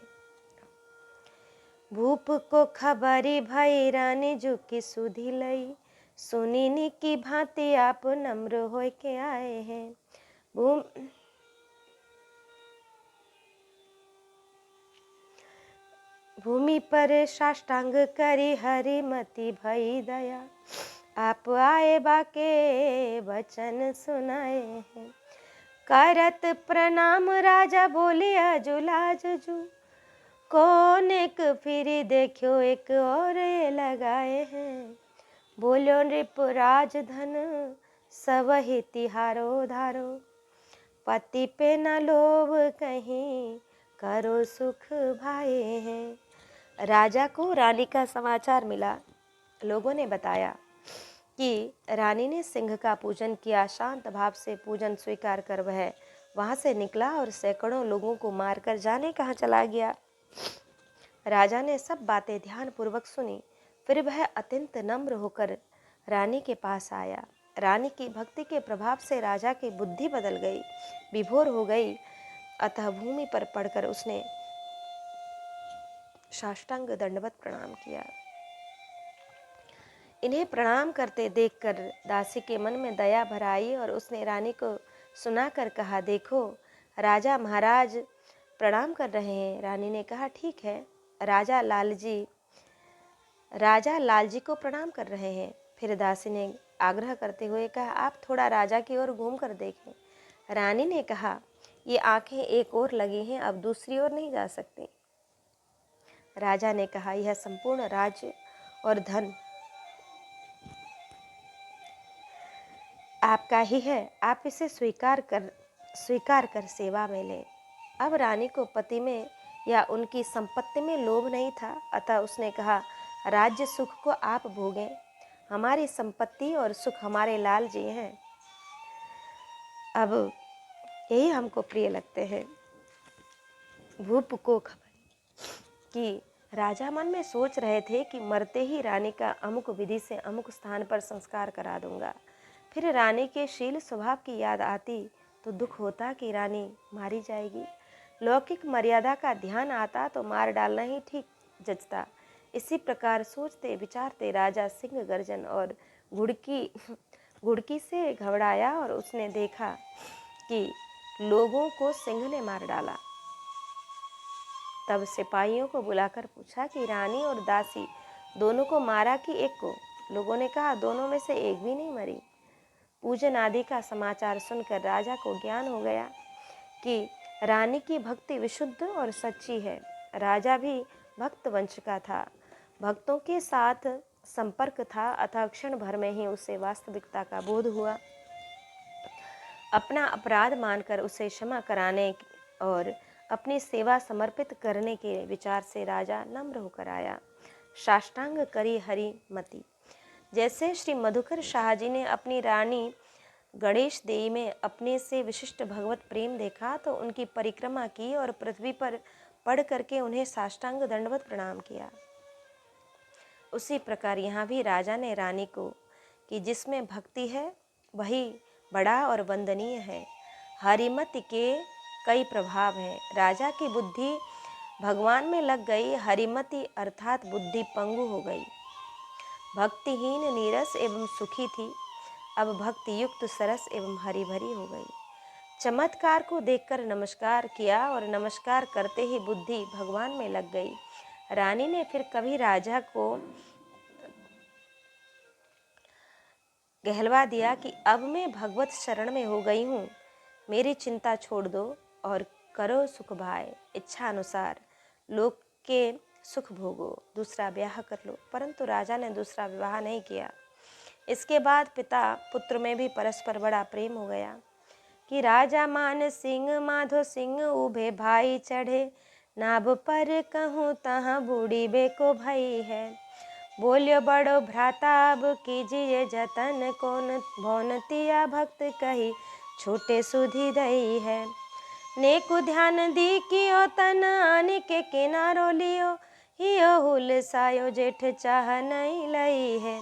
भूप को खबरी भई रानी झुकी सुधी लई, सुनीनी की भांति आप नम्र होय के आए हैं। भूमि पर साष्टांग करी हरिमति भई दया, आप आए बाके वचन सुनाए हैं। करत प्रणाम राजा बोलिया जुलाज जू, कौन एक फिरी देखो एक और ये लगाए हैं। बोलो नृपराज धन सब ही तिहारो धारो, पति पे न लोभ कहीं करो सुख भाए हैं। राजा को रानी का समाचार मिला। लोगों ने बताया कि रानी ने सिंह का पूजन किया। शांत भाव से पूजन स्वीकार कर वह वहां से निकला और सैकड़ों लोगों को मारकर जाने कहाँ चला गया। राजा ने सब बातें ध्यान पूर्वक सुनी, फिर वह अत्यंत नम्र होकर रानी के पास आया। रानी की भक्ति के प्रभाव से राजा की बुद्धि बदल गई, विभोर हो गई। अतः भूमि पर पड़कर उसने साष्टांग दंडवत प्रणाम किया। इन्हें प्रणाम करते देखकर दासी के मन में दया भर आई और उसने रानी को सुनाकर कहा, देखो राजा महाराज प्रणाम कर रहे हैं। रानी ने कहा, ठीक है। राजा लालजी को प्रणाम कर रहे हैं। फिर दासी ने आग्रह करते हुए कहा, आप थोड़ा राजा की ओर घूम कर देखें। रानी ने कहा, ये आंखें एक ओर लगी हैं, अब दूसरी ओर नहीं जा सकती। राजा ने कहा, यह संपूर्ण राज्य और धन आपका ही है, आप इसे स्वीकार कर सेवा में लें। अब रानी को पति में या उनकी संपत्ति में लोभ नहीं था, अतः उसने कहा, राज्य सुख को आप भोगें, हमारी संपत्ति और सुख हमारे लाल जी हैं, अब यही हमको प्रिय लगते हैं। भूप को खबर कि राजा मन में सोच रहे थे कि मरते ही रानी का अमुक विधि से अमुक स्थान पर संस्कार करा दूंगा। फिर रानी के शील स्वभाव की याद आती तो दुख होता कि रानी मारी जाएगी। लौकिक मर्यादा का ध्यान आता तो मार डालना ही ठीक जचता। इसी प्रकार सोचते विचारते राजा सिंह गर्जन और घुड़की से घबराया और उसने देखा कि लोगों को सिंह ने मार डाला। तब सिपाहियों को बुलाकर पूछा कि रानी और दासी दोनों को मारा कि एक को? लोगों ने कहा, दोनों में से एक भी नहीं मरी। पूजन आदि का समाचार सुनकर राजा को ज्ञान हो गया कि रानी की भक्ति विशुद्ध और सच्ची है। राजा भी भक्त वंश का था, भक्तों के साथ संपर्क था, अतः क्षण भर में ही उसे वास्तविकता का बोध हुआ। अपना अपराध मानकर उसे क्षमा कराने और अपनी सेवा समर्पित करने के विचार से राजा नम्र होकर आया। साष्टांग करी हरिमति। जैसे श्री मधुकर शाह जी ने अपनी रानी गणेश देवी में अपने से विशिष्ट भगवत प्रेम देखा तो उनकी परिक्रमा की और पृथ्वी पर पड़ करके उन्हें साष्टांग दंडवत प्रणाम किया। उसी प्रकार यहाँ भी राजा ने रानी को कि जिसमें भक्ति है वही बड़ा और वंदनीय है। हरिमति के कई प्रभाव हैं। राजा की बुद्धि भगवान में लग गई, हरिमति अर्थात बुद्धि पंगु हो गई। भक्तिहीन नीरस एवं सुखी थी, अब भक्ति युक्त सरस एवं हरी भरी हो गई। चमत्कार को देखकर नमस्कार किया और नमस्कार करते ही बुद्धि भगवान में लग गई। रानी ने फिर कभी राजा को कहलवा दिया कि अब मैं भगवत शरण में हो गई हूँ, मेरी चिंता छोड़ दो और करो सुख भाई, इच्छा अनुसार लोक के सुख भोगो, दूसरा ब्याह कर लो। परंतु राजा ने दूसरा विवाह नहीं किया। इसके बाद पिता पुत्र में भी परस्पर बड़ा प्रेम हो गया कि राजा मान सिंह माधो सिंह उभे भाई चढ़े, नाभ पर कहूँ तहाँ बूढ़ी बेको भई है। बोलियो बड़ो भ्राता अब कीजिए जतन, कौन भौनतिया भक्त कही छोटे सुधि दई है। नेकु ध्यान दी कियो तन आने के किनारो लियो, हियो हुल सायो जेठ चाह नहीं लई है।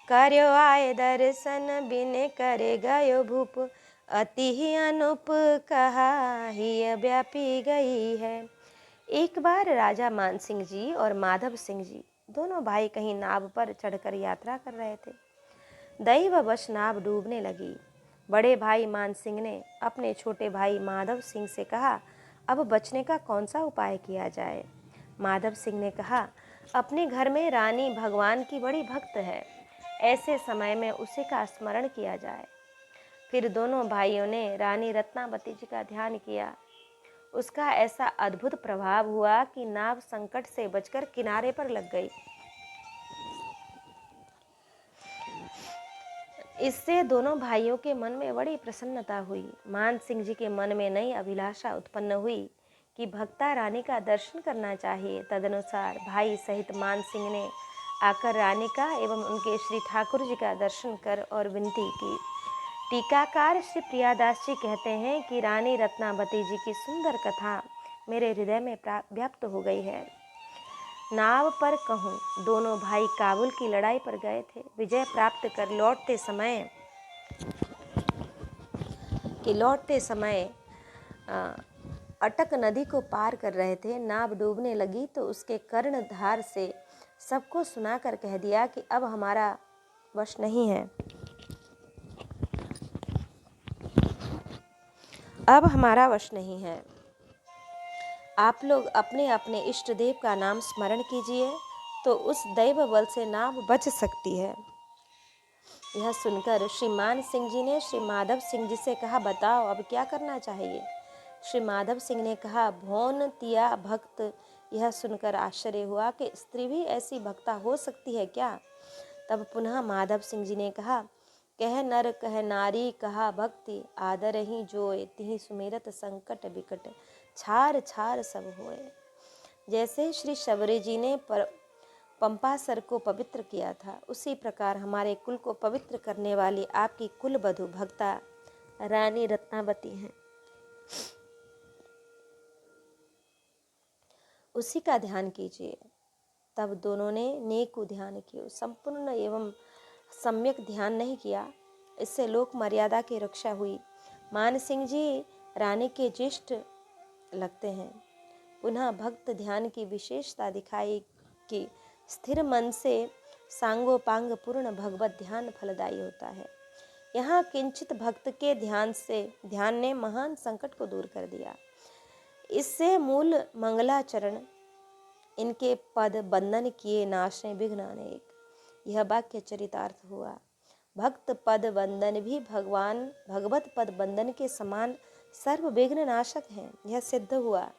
कार्यो आए दर्शन बिने करे गयो भूप, अति ही अनुप कहा ही व्यापी गई है। एक बार राजा मानसिंह जी और माधव सिंह जी दोनों भाई कहीं नाव पर चढ़कर यात्रा कर रहे थे। दैववश नाव डूबने लगी। बड़े भाई मान सिंह ने अपने छोटे भाई माधव सिंह से कहा, अब बचने का कौन सा उपाय किया जाए। माधव सिंह ने कहा, अपने घर में रानी भगवान की बड़ी भक्त है, ऐसे समय में उसी का स्मरण किया जाए। फिर दोनों भाइयों ने रानी रत्नावती जी का ध्यान किया। उसका ऐसा अद्भुत प्रभाव हुआ कि नाव संकट से बचकर किनारे पर लग गई। इससे दोनों भाइयों के मन में बड़ी प्रसन्नता हुई। मान सिंह जी के मन में नई अभिलाषा उत्पन्न हुई कि भक्ता रानी का दर्शन करना चाहिए। तदनुसार भाई सहित मान सिंह ने आकर रानी का एवं उनके श्री ठाकुर जी का दर्शन कर और विनती की। टीकाकार श्री प्रियादास जी कहते हैं कि रानी रत्नावती जी की सुंदर कथा मेरे हृदय में व्याप्त हो गई है। नाव पर कहूँ दोनों भाई काबुल की लड़ाई पर गए थे। विजय प्राप्त कर लौटते समय अटक नदी को पार कर रहे थे। नाव डूबने लगी तो उसके कर्णधार से सबको सुनाकर कह दिया कि अब हमारा वश नहीं है, अब हमारा वश नहीं है। आप लोग अपने अपने इष्ट देव का नाम स्मरण कीजिए तो उस दैव बल से नाव बच सकती है। यह सुनकर श्री मान सिंह जी ने श्री माधव सिंह जी से कहा, बताओ अब क्या करना चाहिए। श्री माधव सिंह ने कहा, भौन तिया भक्त। यह सुनकर आश्चर्य हुआ कि स्त्री भी ऐसी भक्ता हो सकती है क्या। तब पुनः माधव सिंह जी ने कहा, कह नर कह नारी कहा भक्ति, आदर ही जोए तिहि सुमेरत संकट बिकट, छार छार सब होए। जैसे श्री शबरी जी ने पंपासर को पवित्र किया था, उसी प्रकार हमारे कुल को पवित्र करने वाली आपकी कुल बधू भक्ता रानी रत्नावती हैं। उसी का ध्यान कीजिए। तब दोनों ने नेक ध्यान किया। संपूर्ण एवं सम्यक ध्यान नहीं किया, इससे लोक मर्यादा की रक्षा हुई। मान सिंह जी रानी के ज्येष्ठ लगते हैं। पुनः भक्त ध्यान की विशेषता दिखाई कि स्थिर मन से सांगोपांग पूर्ण भगवत ध्यान फलदायी होता है। यहाँ किंचित भक्त के ध्यान ने महान संकट को दूर कर दिया। इससे मूल मंगलाचरण इनके पद बंधन किए नाशे विघ्न अनेक, यह वाक्य चरितार्थ हुआ। भक्त पद बंधन भी भगवत पद बंधन के समान सर्व विघ्न नाशक हैं, यह सिद्ध हुआ।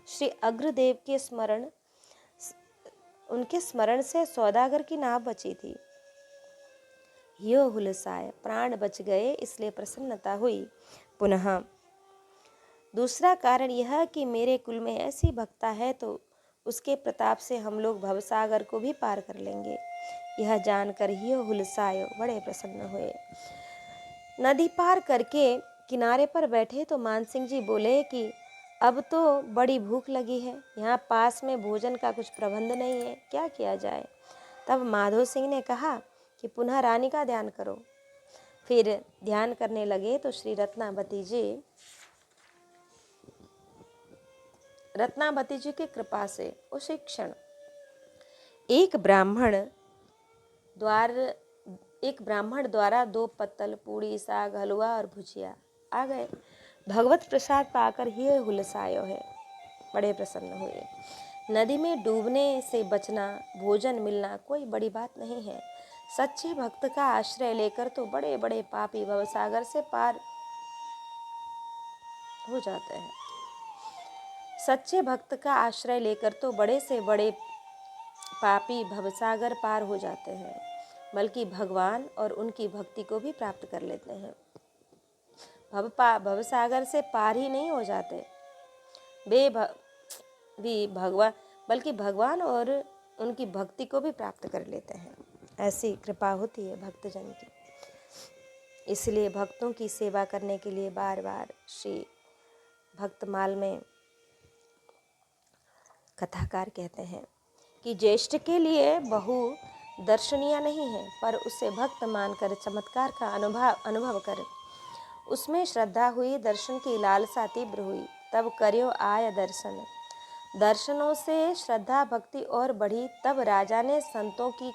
श्री अग्रदेव के उनके स्मरण से सौदागर की नाव बची थी। यो हुलसाय, प्राण बच गए, इसलिए प्रसन्नता हुई। पुनः दूसरा कारण यह कि मेरे कुल में ऐसी भक्ता है तो उसके प्रताप से हम लोग भवसागर को भी पार कर लेंगे। यह जानकर ही हुलसायो बड़े प्रसन्न हुए। नदी पार करके किनारे पर बैठे तो मानसिंह जी बोले कि अब तो बड़ी भूख लगी है, यहाँ पास में भोजन का कुछ प्रबंध नहीं है, क्या किया जाए। तब माधव सिंह ने कहा कि पुनः रानी का ध्यान करो। फिर ध्यान करने लगे तो श्री रत्नावती जी की कृपा से उसी क्षण एक ब्राह्मण द्वारा 2 पत्तल पूड़ी साग हलवा और भुजिया आ गए। भगवत प्रसाद पाकर ही हुलसायो है, बड़े प्रसन्न हुए। नदी में डूबने से बचना, भोजन मिलना कोई बड़ी बात नहीं है। सच्चे भक्त का आश्रय लेकर तो बड़े बड़े पापी भवसागर से पार हो जाते हैं। सच्चे भक्त का आश्रय लेकर तो बड़े से बड़े पापी भवसागर पार हो जाते हैं। बल्कि भगवान और उनकी भक्ति को भी प्राप्त कर लेते हैं। भवसागर से पार ही नहीं हो जाते, वे भी भगवान बल्कि भगवान और उनकी भक्ति को भी प्राप्त कर लेते हैं। ऐसी कृपा होती है भक्तजन की। इसलिए भक्तों की सेवा करने के लिए बार बार श्री भक्तमाल में कथाकार कहते हैं कि ज्येष्ठ के लिए बहु दर्शनीय नहीं है, पर उसे भक्त मानकर चमत्कार का अनुभव कर उसमें श्रद्धा हुई, दर्शन की लालसा तीव्र हुई, तब करियो आय दर्शन। दर्शनों से श्रद्धा भक्ति और बढ़ी, तब राजा ने संतों की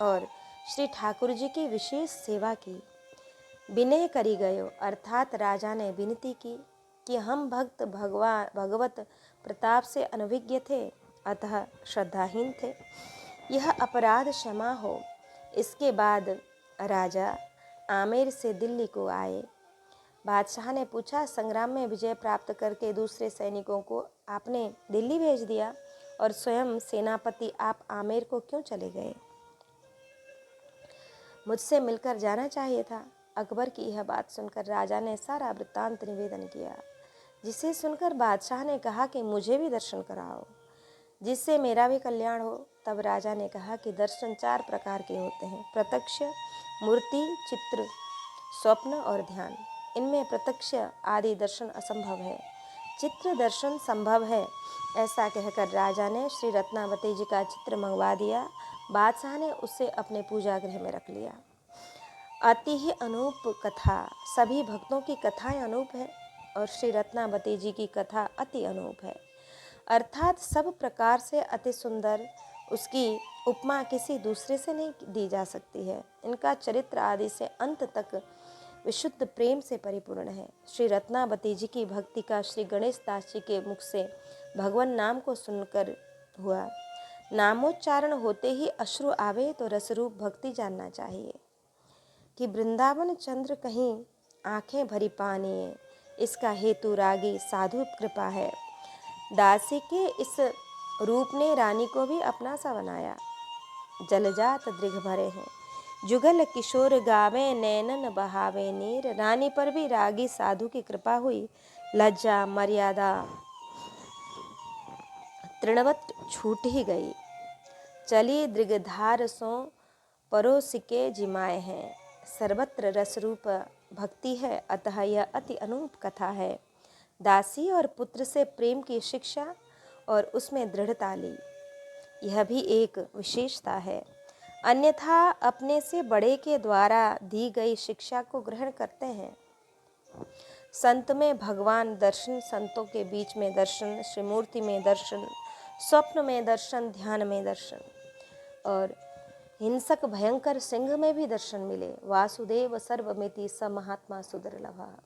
और श्री ठाकुर जी की विशेष सेवा की। विनय करी गयो, अर्थात राजा ने विनती की कि हम भक्त भगवत प्रताप से अनभिज्ञ थे, अतः श्रद्धाहीन थे, यह अपराध क्षमा हो। इसके बाद राजा आमेर से दिल्ली को आए। बादशाह ने पूछा, संग्राम में विजय प्राप्त करके दूसरे सैनिकों को आपने दिल्ली भेज दिया और स्वयं सेनापति आप आमेर को क्यों चले गए? मुझसे मिलकर जाना चाहिए था। अकबर की यह बात सुनकर राजा ने सारा वृत्तांत निवेदन किया, जिसे सुनकर बादशाह ने कहा कि मुझे भी दर्शन कराओ, जिससे मेरा भी कल्याण हो। तब राजा ने कहा कि दर्शन 4 प्रकार के होते हैं: प्रत्यक्ष, मूर्ति, चित्र, स्वप्न और ध्यान। इनमें प्रत्यक्ष आदि दर्शन असंभव है, चित्र दर्शन संभव है। ऐसा कहकर राजा ने श्री रत्नावती जी का चित्र मंगवा दिया। बादशाह ने उसे अपने पूजा गृह में रख लिया। अति ही अनूप कथा। सभी भक्तों की कथाएं अनूप है और श्री रत्नावती जी की कथा अति अनूप है, अर्थात सब प्रकार से अति सुंदर। उसकी उपमा किसी दूसरे से नहीं दी जा सकती है। इनका चरित्र आदि से अंत तक विशुद्ध प्रेम से परिपूर्ण है। श्री रत्नावती जी की भक्ति का श्री गणेश दास जी के मुख से भगवान नाम को सुनकर हुआ। नामोच्चारण होते ही अश्रु आवे तो रसरूप भक्ति जानना चाहिए कि वृंदावन चंद्र कहीं आंखें भरी पानी, इसका हेतु रागी साधु कृपा है। दासी के इस रूप ने रानी को भी अपना सा बनाया। जलजात दृघ भरे हैं, जुगल किशोर गावे, नैनन बहावे नीर। रानी पर भी रागी साधु की कृपा हुई। लज्जा मर्यादा तृणवत छूट ही गई। चली दृगधार सो परोसिके जिमाए हैं। सर्वत्र रसरूप भक्ति है, अतः यह अति अनूप कथा है। दासी और पुत्र से प्रेम की शिक्षा और उसमें दृढ़ता ली, यह भी एक विशेषता है। अन्यथा अपने से बड़े के द्वारा दी गई शिक्षा को ग्रहण करते हैं। संत में भगवान दर्शन, संतों के बीच में दर्शन, श्रीमूर्ति में दर्शन, स्वप्न में दर्शन, ध्यान में दर्शन, और हिंसक भयंकर सिंह में भी दर्शन मिले। वासुदेव सर्वमिति स महात्मा सुदुर्लभः।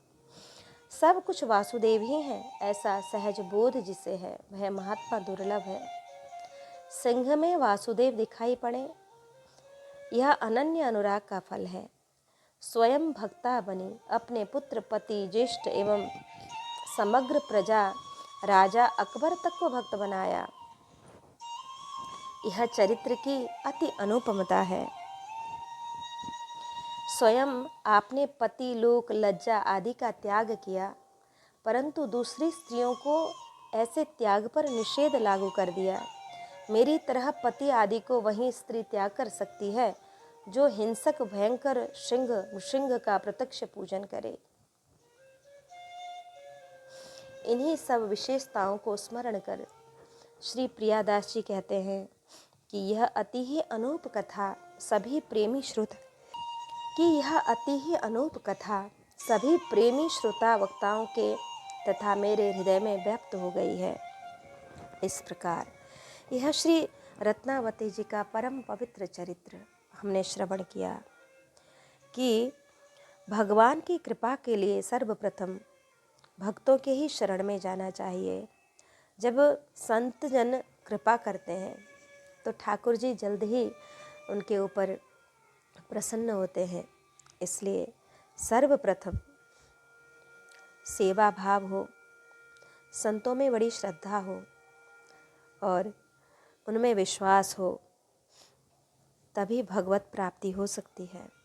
सब कुछ वासुदेव ही है, ऐसा सहज बोध जिसे है वह महात्मा दुर्लभ है। सिंह में वासुदेव दिखाई पड़े, यह अनन्य अनुराग का फल है। स्वयं भक्ता बनी, अपने पुत्र, पति, ज्येष्ठ एवं समग्र प्रजा, राजा अकबर तक को भक्त बनाया। यह चरित्र की अति अनुपमता है। स्वयं आपने पति, लोक, लज्जा आदि का त्याग किया, परंतु दूसरी स्त्रियों को ऐसे त्याग पर निषेध लागू कर दिया। मेरी तरह पति आदि को वही स्त्री त्याग कर सकती है जो हिंसक भयंकर सिंह का प्रत्यक्ष पूजन करे। इन्हीं सब विशेषताओं को स्मरण कर श्री प्रियादास जी कहते हैं कि यह अति ही अनूप कथा सभी प्रेमी श्रोता वक्ताओं के तथा मेरे हृदय में व्यक्त हो गई है। इस प्रकार यह श्री रत्नावती जी का परम पवित्र चरित्र हमने श्रवण किया कि भगवान की कृपा के लिए सर्वप्रथम भक्तों के ही शरण में जाना चाहिए। जब संत जन कृपा करते हैं तो ठाकुर जी जल्द ही उनके ऊपर प्रसन्न होते हैं। इसलिए सर्वप्रथम सेवा भाव हो, संतों में बड़ी श्रद्धा हो और उनमें विश्वास हो, तभी भगवत प्राप्ति हो सकती है।